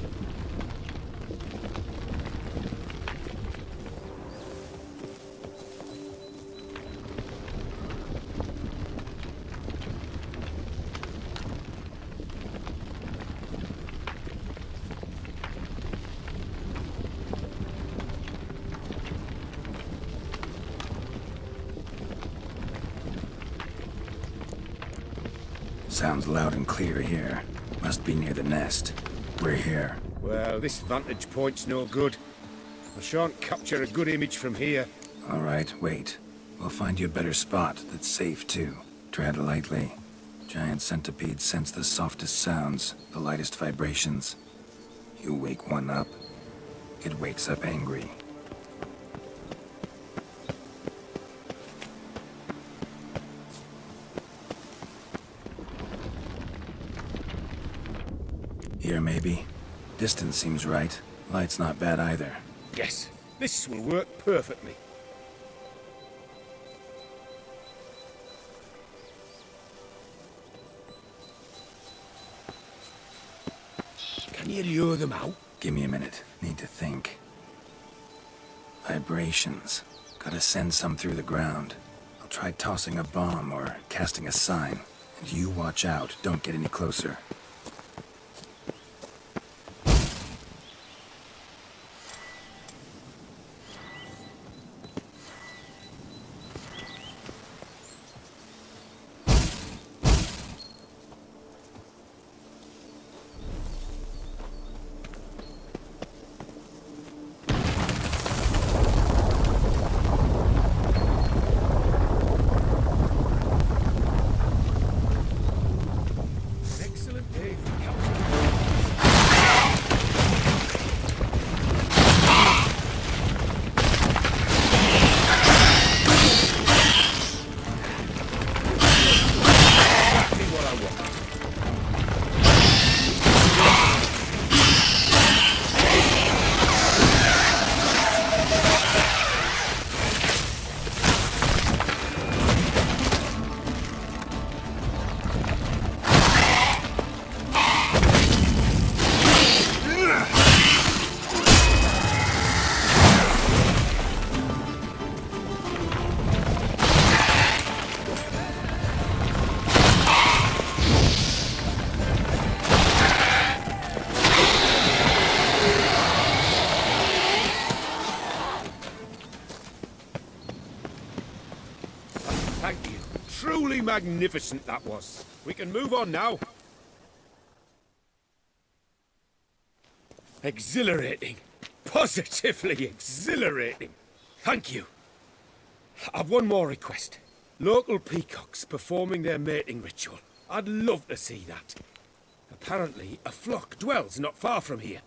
Sounds loud and clear here. Must be near the nest. We're here. Well, this vantage point's no good. I shan't capture a good image from here. All right, wait. We'll find you a better spot that's safe, too. Tread lightly. Giant centipedes sense the softest sounds, the lightest vibrations. You wake one up, it wakes up angry. Here, maybe. Distance seems right. Light's not bad either. Yes, this will work perfectly. Can you lure them out? Give me a minute. Need to think. Vibrations. Gotta send some through the ground. I'll try tossing a bomb or casting a sign. And you watch out. Don't get any closer. Excellent day for capture. Exactly what I want. Thank you. Truly magnificent that was. We can move on now. Exhilarating. Positively exhilarating. Thank you. I've one more request. Local peacocks performing their mating ritual. I'd love to see that. Apparently, a flock dwells not far from here.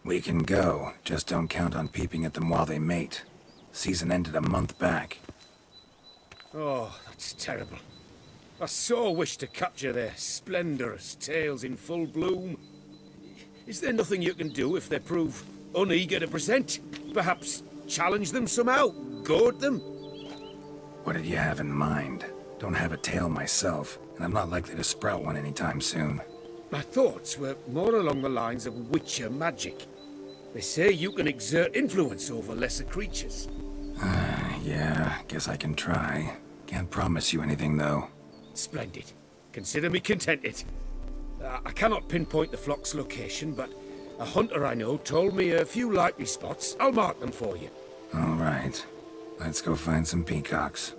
We can go. Just don't count on peeping at them while they mate. Season ended a month back. Oh, that's terrible. I so wish to capture their splendorous tails in full bloom. Is there nothing you can do if they prove uneager to present? Perhaps challenge them somehow? Goad them? What did you have in mind? Don't have a tail myself, and I'm not likely to sprout one anytime soon. My thoughts were more along the lines of witcher magic. They say you can exert influence over lesser creatures. Yeah, guess I can try. Can't promise you anything, though. Splendid. Consider me contented. I cannot pinpoint the flock's location, but a hunter I know told me a few likely spots. I'll mark them for you. All right. Let's go find some peacocks.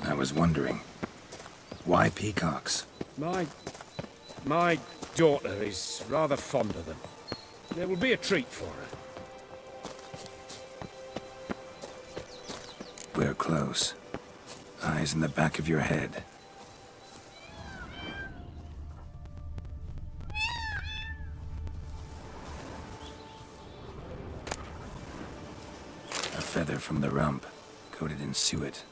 I was wondering, why peacocks? My daughter is rather fond of them. There will be a treat for her. We're close. Eyes in the back of your head. A feather from the rump, coated in suet.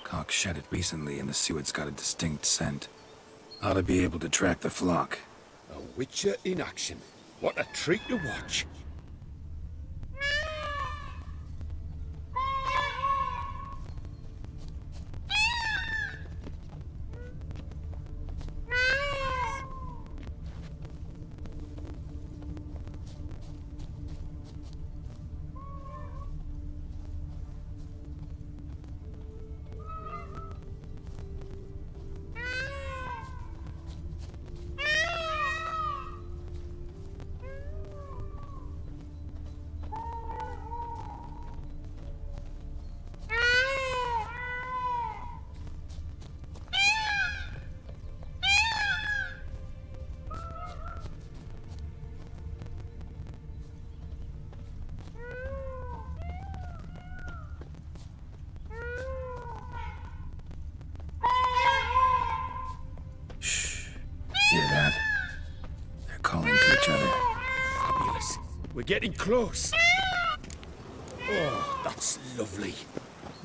Cock shed it recently and the suet's got a distinct scent. Ought to be able to track the flock. A witcher in action. What a treat to watch. We're getting close. Oh, that's lovely.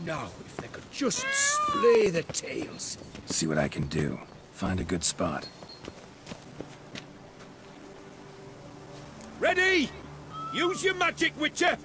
Now, if they could just splay the tails. See what I can do. Find a good spot. Ready? Use your magic, Witcher!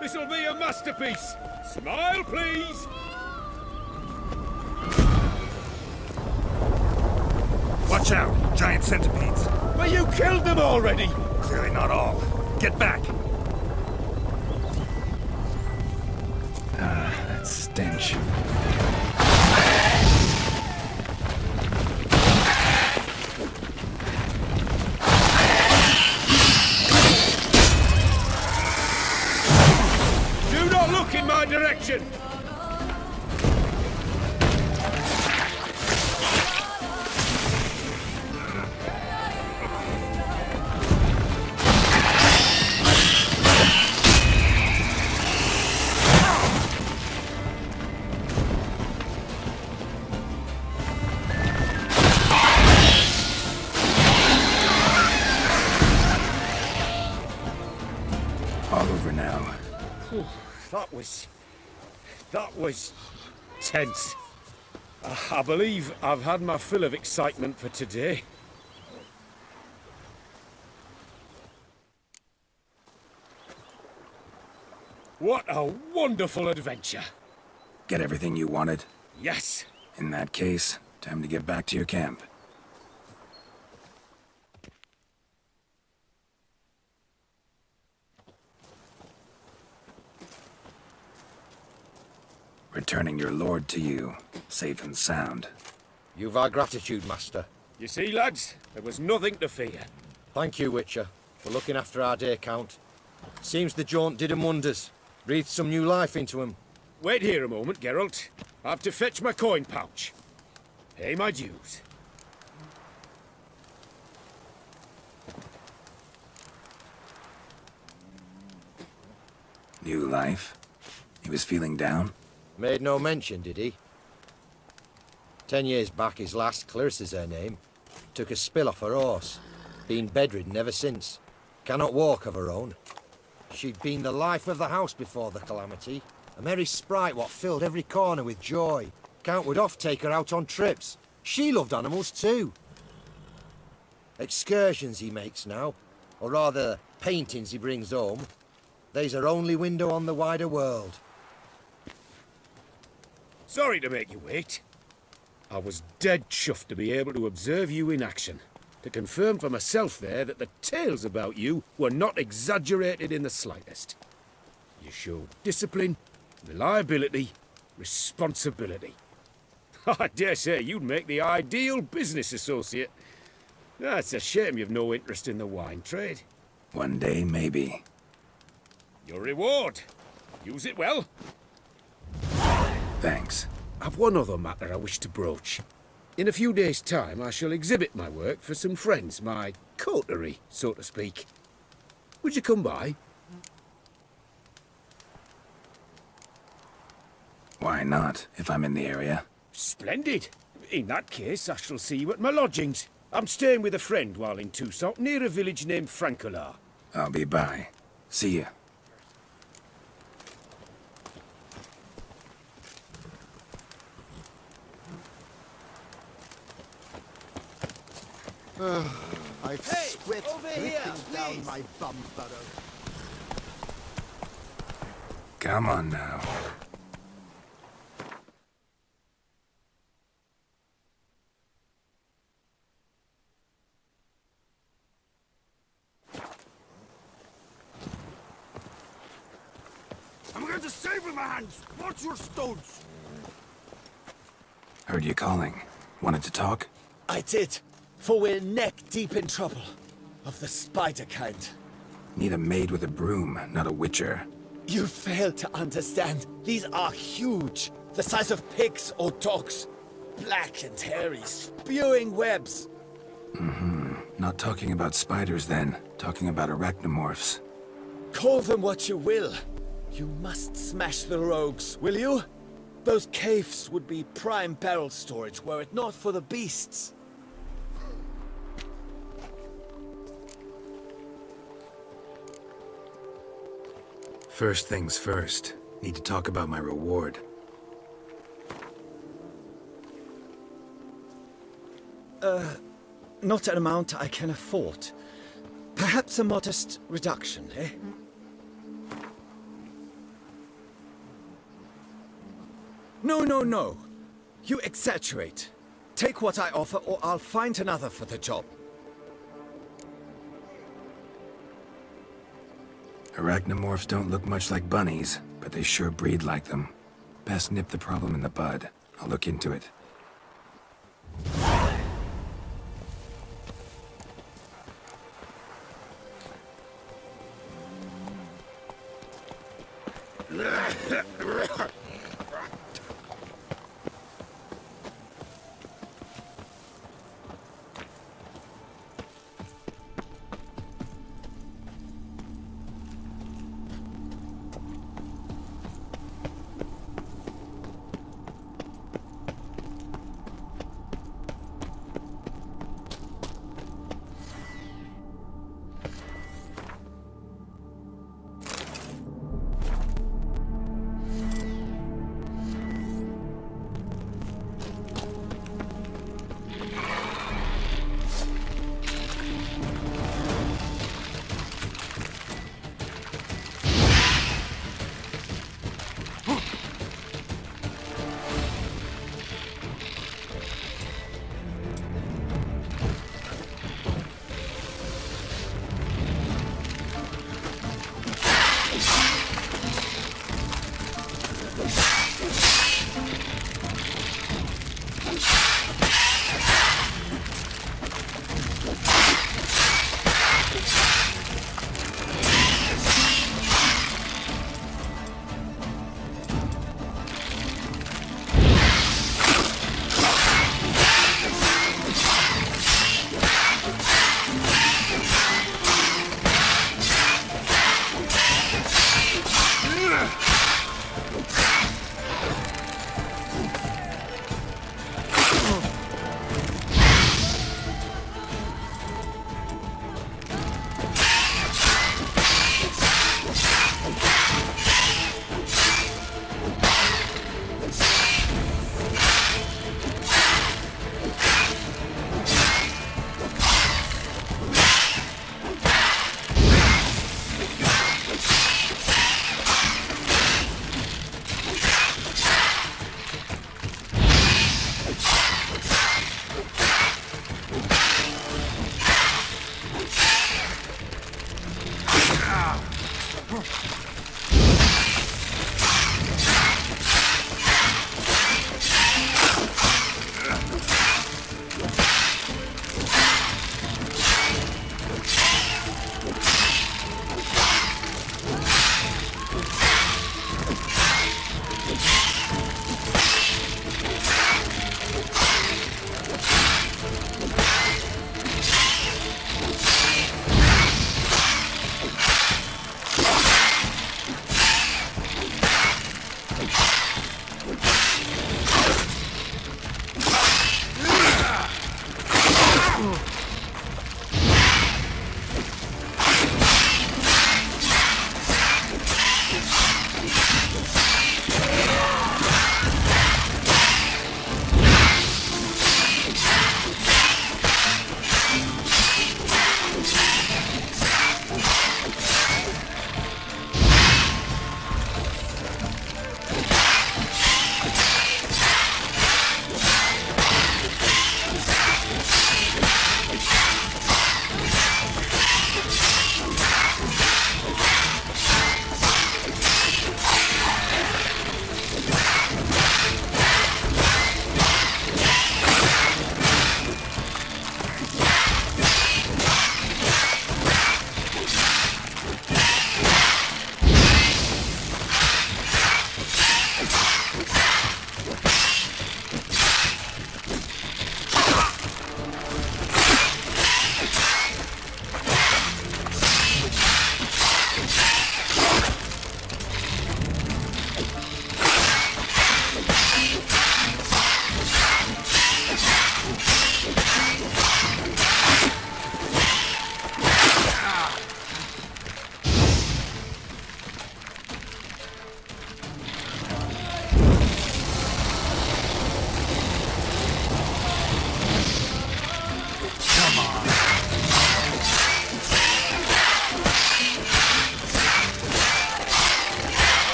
This'll be a masterpiece! Smile, please! Watch out! Giant centipedes! But you killed them already! Clearly not all. Get back! Ah, that stench. Look in my direction! All over now. That was tense. I believe I've had my fill of excitement for today. What a wonderful adventure! Get everything you wanted? Yes. In that case, time to get back to your camp. Returning your lord to you, safe and sound. You've our gratitude, Master. You see, lads, there was nothing to fear. Thank you, Witcher, for looking after our day count. Seems the jaunt did him wonders. Breathed some new life into him. Wait here a moment, Geralt. I have to fetch my coin pouch. Pay my dues. New life? He was feeling down? Made no mention, did he? 10 years back, his last, Clarissa's her name, took a spill off her horse. Been bedridden ever since. Cannot walk of her own. She'd been the life of the house before the calamity. A merry sprite what filled every corner with joy. Count would oft take her out on trips. She loved animals too. Excursions he makes now, or rather, paintings he brings home. They's her only window on the wider world. Sorry to make you wait. I was dead chuffed to be able to observe you in action. To confirm for myself there that the tales about you were not exaggerated in the slightest. You showed discipline, reliability, responsibility. I dare say you'd make the ideal business associate. It's a shame you've no interest in the wine trade. One day, maybe. Your reward. Use it well. Thanks. I've one other matter I wish to broach. In a few days' time, I shall exhibit my work for some friends, my coterie, so to speak. Would you come by? Why not, if I'm in the area? Splendid. In that case, I shall see you at my lodgings. I'm staying with a friend while in Toussaint, near a village named Francolar. I'll be by. See ya. I've sweat dripping down my bum furrow. Come on now. I'm going to save with my hands. Watch your stones. Heard you calling. Wanted to talk? I did, for we're neck deep in trouble. Of the spider kind. Need a maid with a broom, not a witcher. You fail to understand. These are huge. The size of pigs or dogs. Black and hairy, spewing webs. Not talking about spiders then. Talking about arachnomorphs. Call them what you will. You must smash the rogues, will you? Those caves would be prime barrel storage were it not for the beasts. First things first. Need to talk about my reward. Not an amount I can afford. Perhaps a modest reduction, eh? No. You exaggerate. Take what I offer or I'll find another for the job. Arachnomorphs don't look much like bunnies, but they sure breed like them. Best nip the problem in the bud. I'll look into it.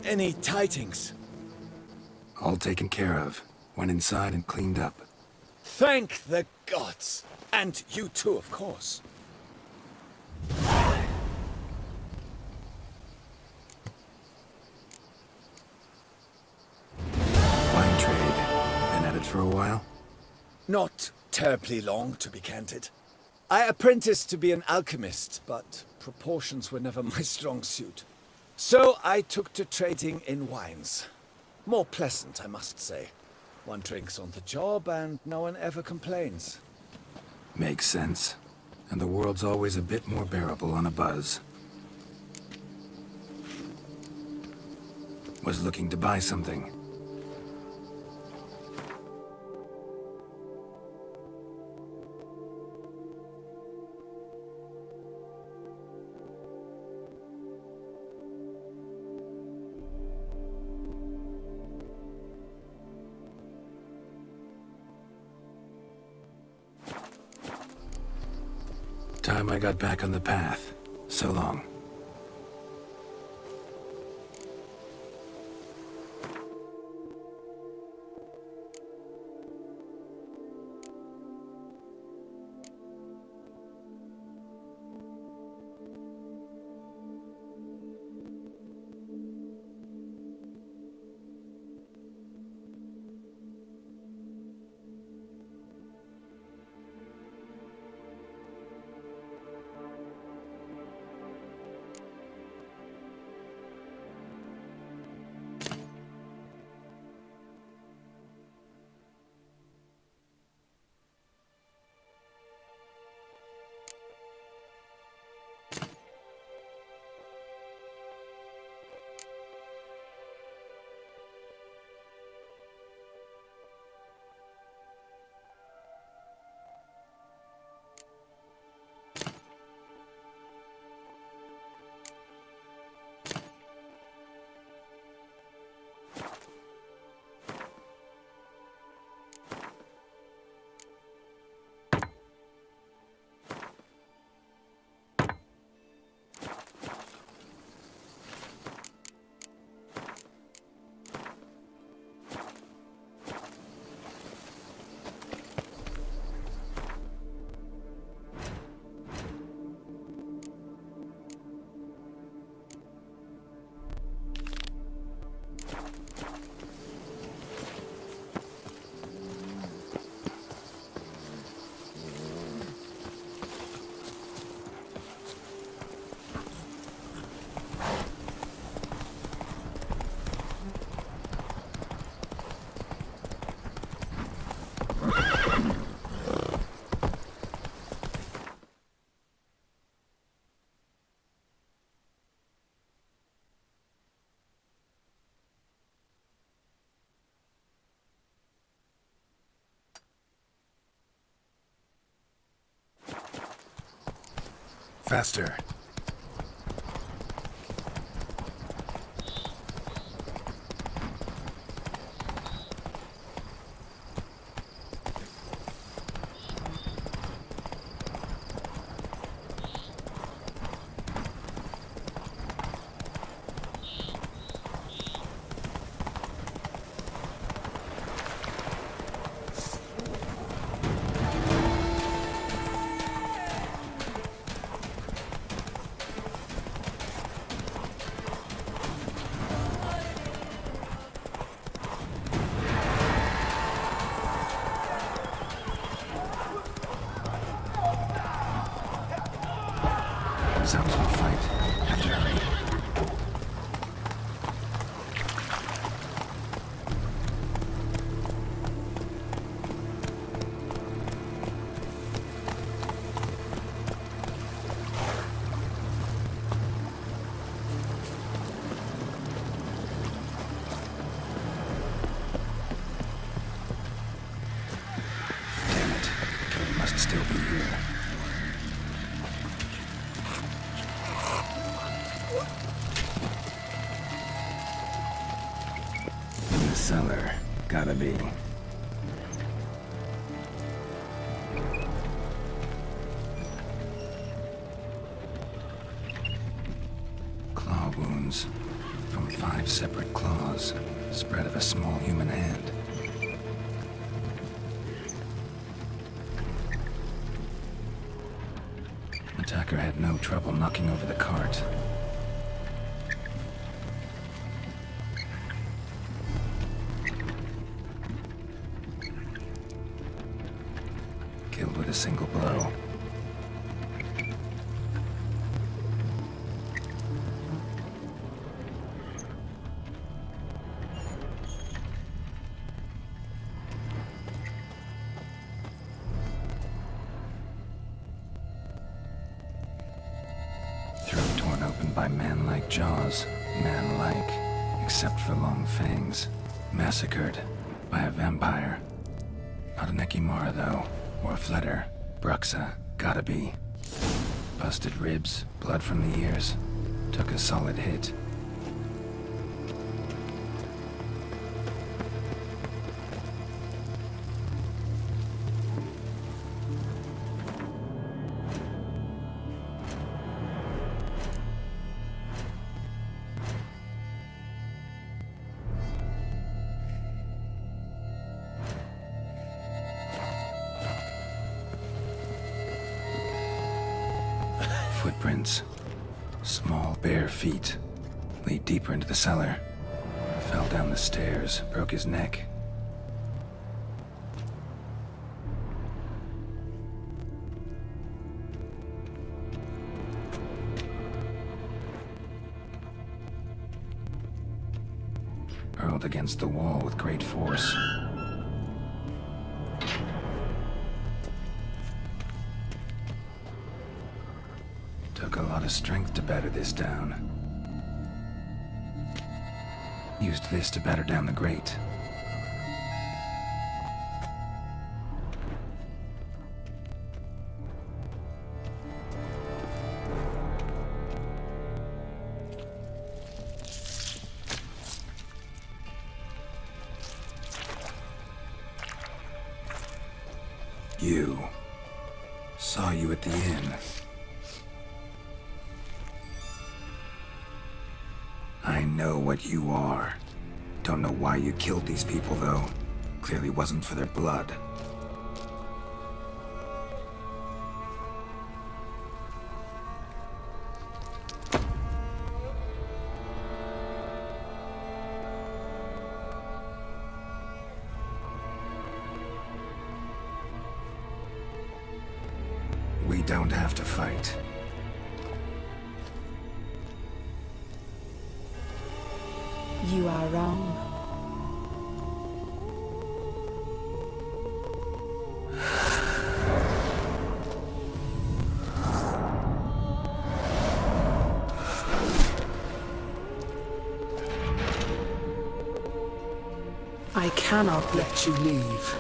Any tidings? All taken care of. Went inside and cleaned up. Thank the gods! And you too, of course. Wine trade. Been at it for a while? Not terribly long, to be candid. I apprenticed to be an alchemist, but proportions were never my strong suit. So I took to trading in wines. More pleasant, I must say. One drinks on the job and no one ever complains. Makes sense. And the world's always a bit more bearable on a buzz. Was looking to buy something. Time I got back on the path. So long. Faster. Sounds like a fight. Have to hurry. Damn it. Kelly must still be here. Cellar. Gotta be. Claw wounds. from 5 separate claws, spread of a small human hand. Attacker had no trouble knocking over the cart. Killed with a single blow. Throat torn open by man-like jaws. Man-like, except for long fangs. Massacred by a vampire. Not an Ekimara, though. Or a Fletter. Bruxa. Gotta be. Busted ribs, blood from the ears. Took a solid hit. Footprints. Small, bare feet. Lead deeper into the cellar. Fell down the stairs, broke his neck. Hurled against the wall with great force. Took a lot of strength to batter this down. Used this to batter down the grate. You. Saw you at the inn. I know what you are. Don't know why you killed these people, though. Clearly wasn't for their blood. We don't have to fight. You are wrong. I cannot let you leave.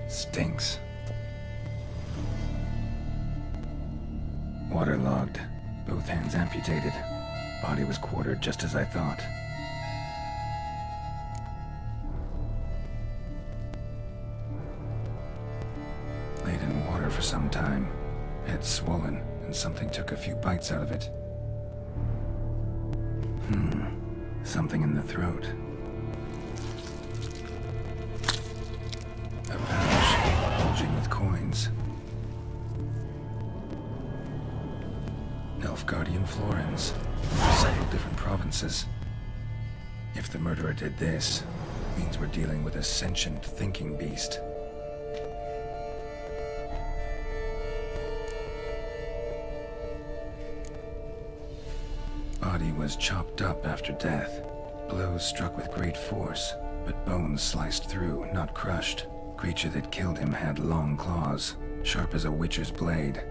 Stinks. Waterlogged. Both hands amputated. Body was quartered just as I thought. Laid in water for some time. Head swollen, and something took a few bites out of it. Something in the throat. A pouch, bulging with coins. Nilfgaardian florins. Several different provinces. If the murderer did this, it means we're dealing with a sentient thinking beast. Body was chopped up after death. Blows struck with great force, but bones sliced through, not crushed. Creature that killed him had long claws, sharp as a witcher's blade.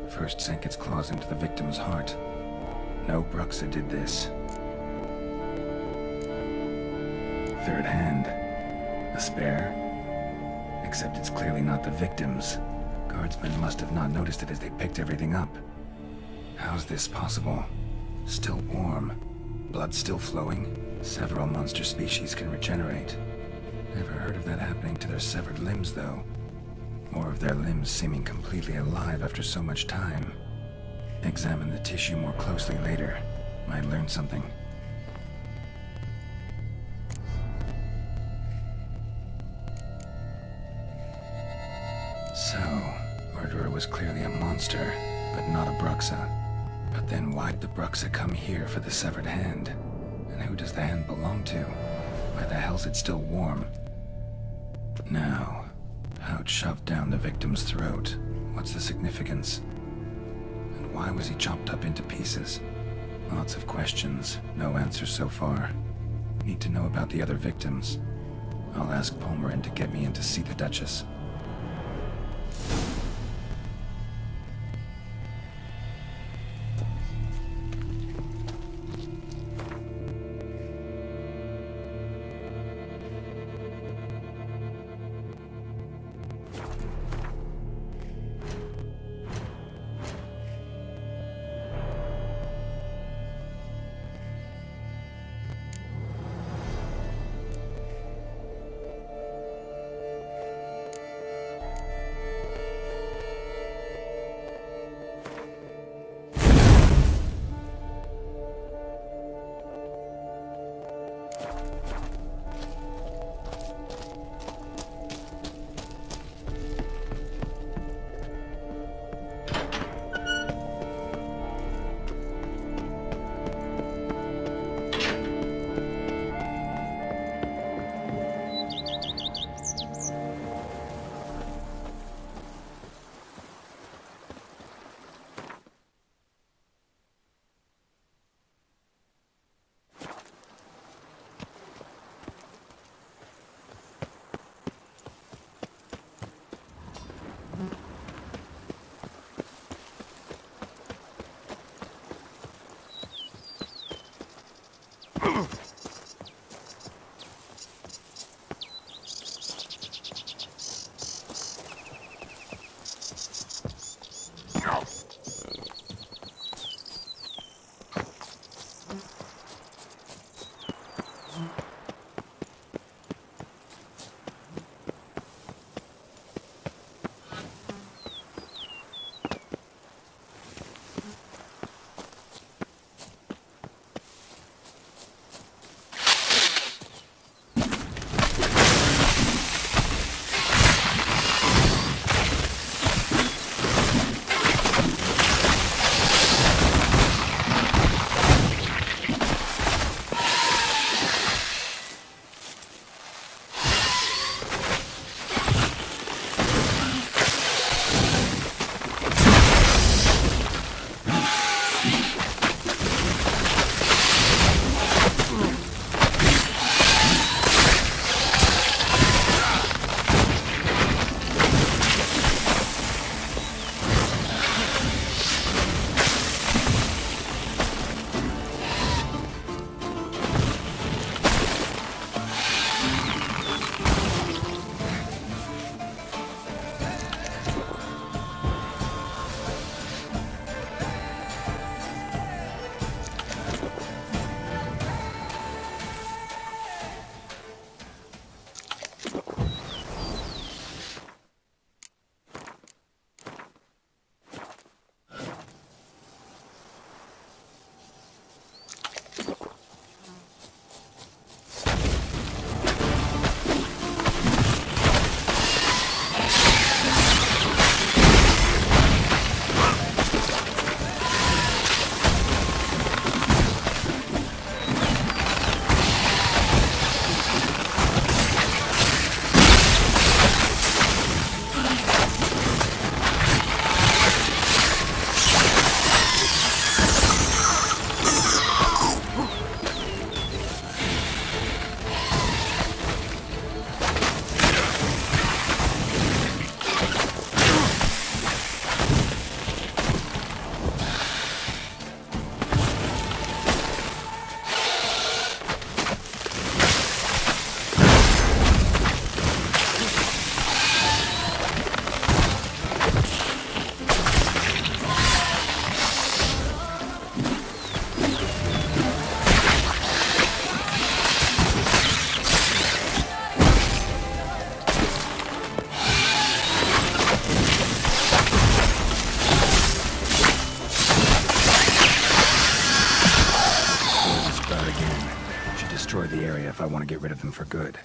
First sank its claws into the victim's heart. No Bruxa did this. Third hand. A spare. Except it's clearly not the victim's. Guardsmen must have not noticed it as they picked everything up. How's this possible? Still warm. Blood still flowing. Several monster species can regenerate. Never heard of that happening to their severed limbs, though. Or of their limbs seeming completely alive after so much time. Examine the tissue more closely later. Might learn something. So, murderer was clearly a monster, but not a Bruxa. But then why'd the Bruxa come here for the severed hand? And who does the hand belong to? Why the hell's it still warm? Now, pouch shoved down the victim's throat. What's the significance? And why was he chopped up into pieces? Lots of questions, no answers so far. Need to know about the other victims. I'll ask Palmerin to get me in to see the Duchess. want to get rid of them for good.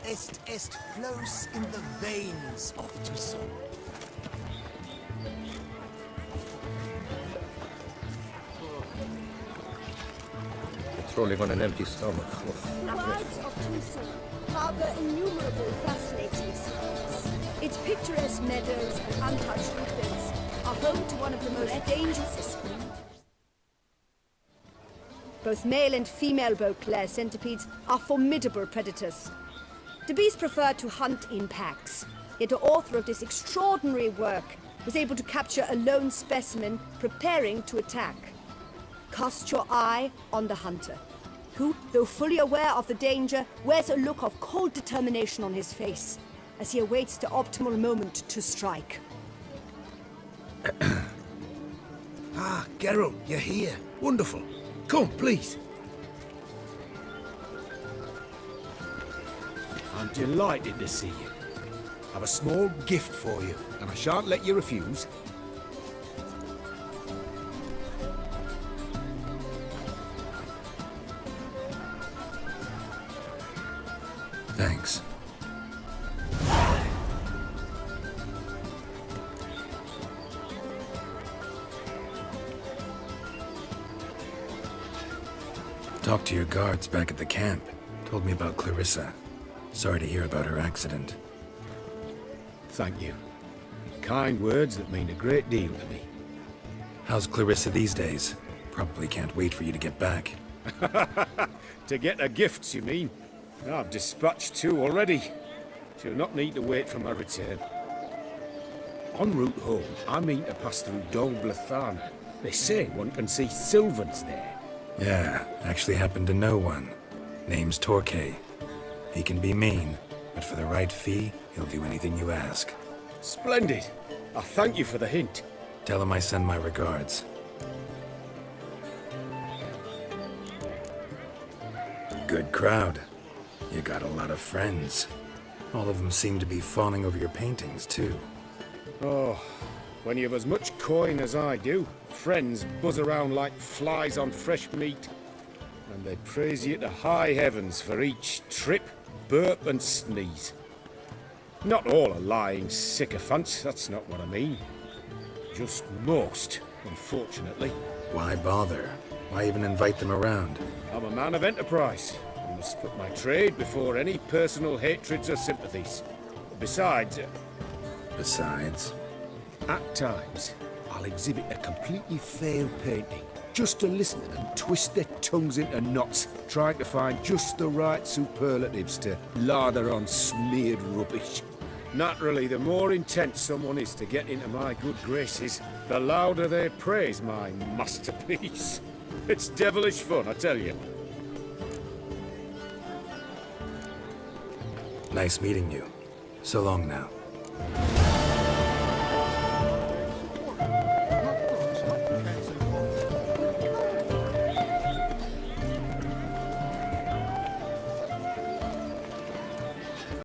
est flows in the veins of Toussaint. Trolling on an empty stomach. The wives of Toussaint harbor innumerable fascinating secrets. Its picturesque meadows and untouched woodlands are home to one of the most dangerous. Both male and female Beauclair centipedes are formidable predators. The bees prefer to hunt in packs, yet the author of this extraordinary work was able to capture a lone specimen preparing to attack. Cast your eye on the hunter, who, though fully aware of the danger, wears a look of cold determination on his face as he awaits the optimal moment to strike. Ah, Geralt, you're here. Wonderful. Come, please. I'm delighted to see you. I've a small gift for you, and I shan't let you refuse. Thanks. Talked to your guards back at the camp. Told me about Clarissa. Sorry to hear about her accident. Thank you. Kind words that mean a great deal to me. How's Clarissa these days? Probably can't wait for you to get back. To get her gifts, you mean? I've dispatched 2 already. She'll not need to wait for my return. En route home, I mean to pass through Dol Blathana. They say one can see Sylvans there. Yeah, actually happen to know one. Name's Torquay. He can be mean, but for the right fee, he'll do anything you ask. Splendid. I thank you for the hint. Tell him I send my regards. Good crowd. You got a lot of friends. All of them seem to be fawning over your paintings, too. Oh, when you have as much coin as I do, friends buzz around like flies on fresh meat. And they praise you to high heavens for each trip, burp and sneeze. Not all are lying sycophants, that's not what I mean. Just most, unfortunately. Why bother? Why even invite them around? I'm a man of enterprise. I must put my trade before any personal hatreds or sympathies. Besides... At times, I'll exhibit a completely failed painting, just to listen to them twist their tongues into knots, trying to find just the right superlatives to lather on smeared rubbish. Naturally, the more intent someone is to get into my good graces, the louder they praise my masterpiece. It's devilish fun, I tell you. Nice meeting you. So long now.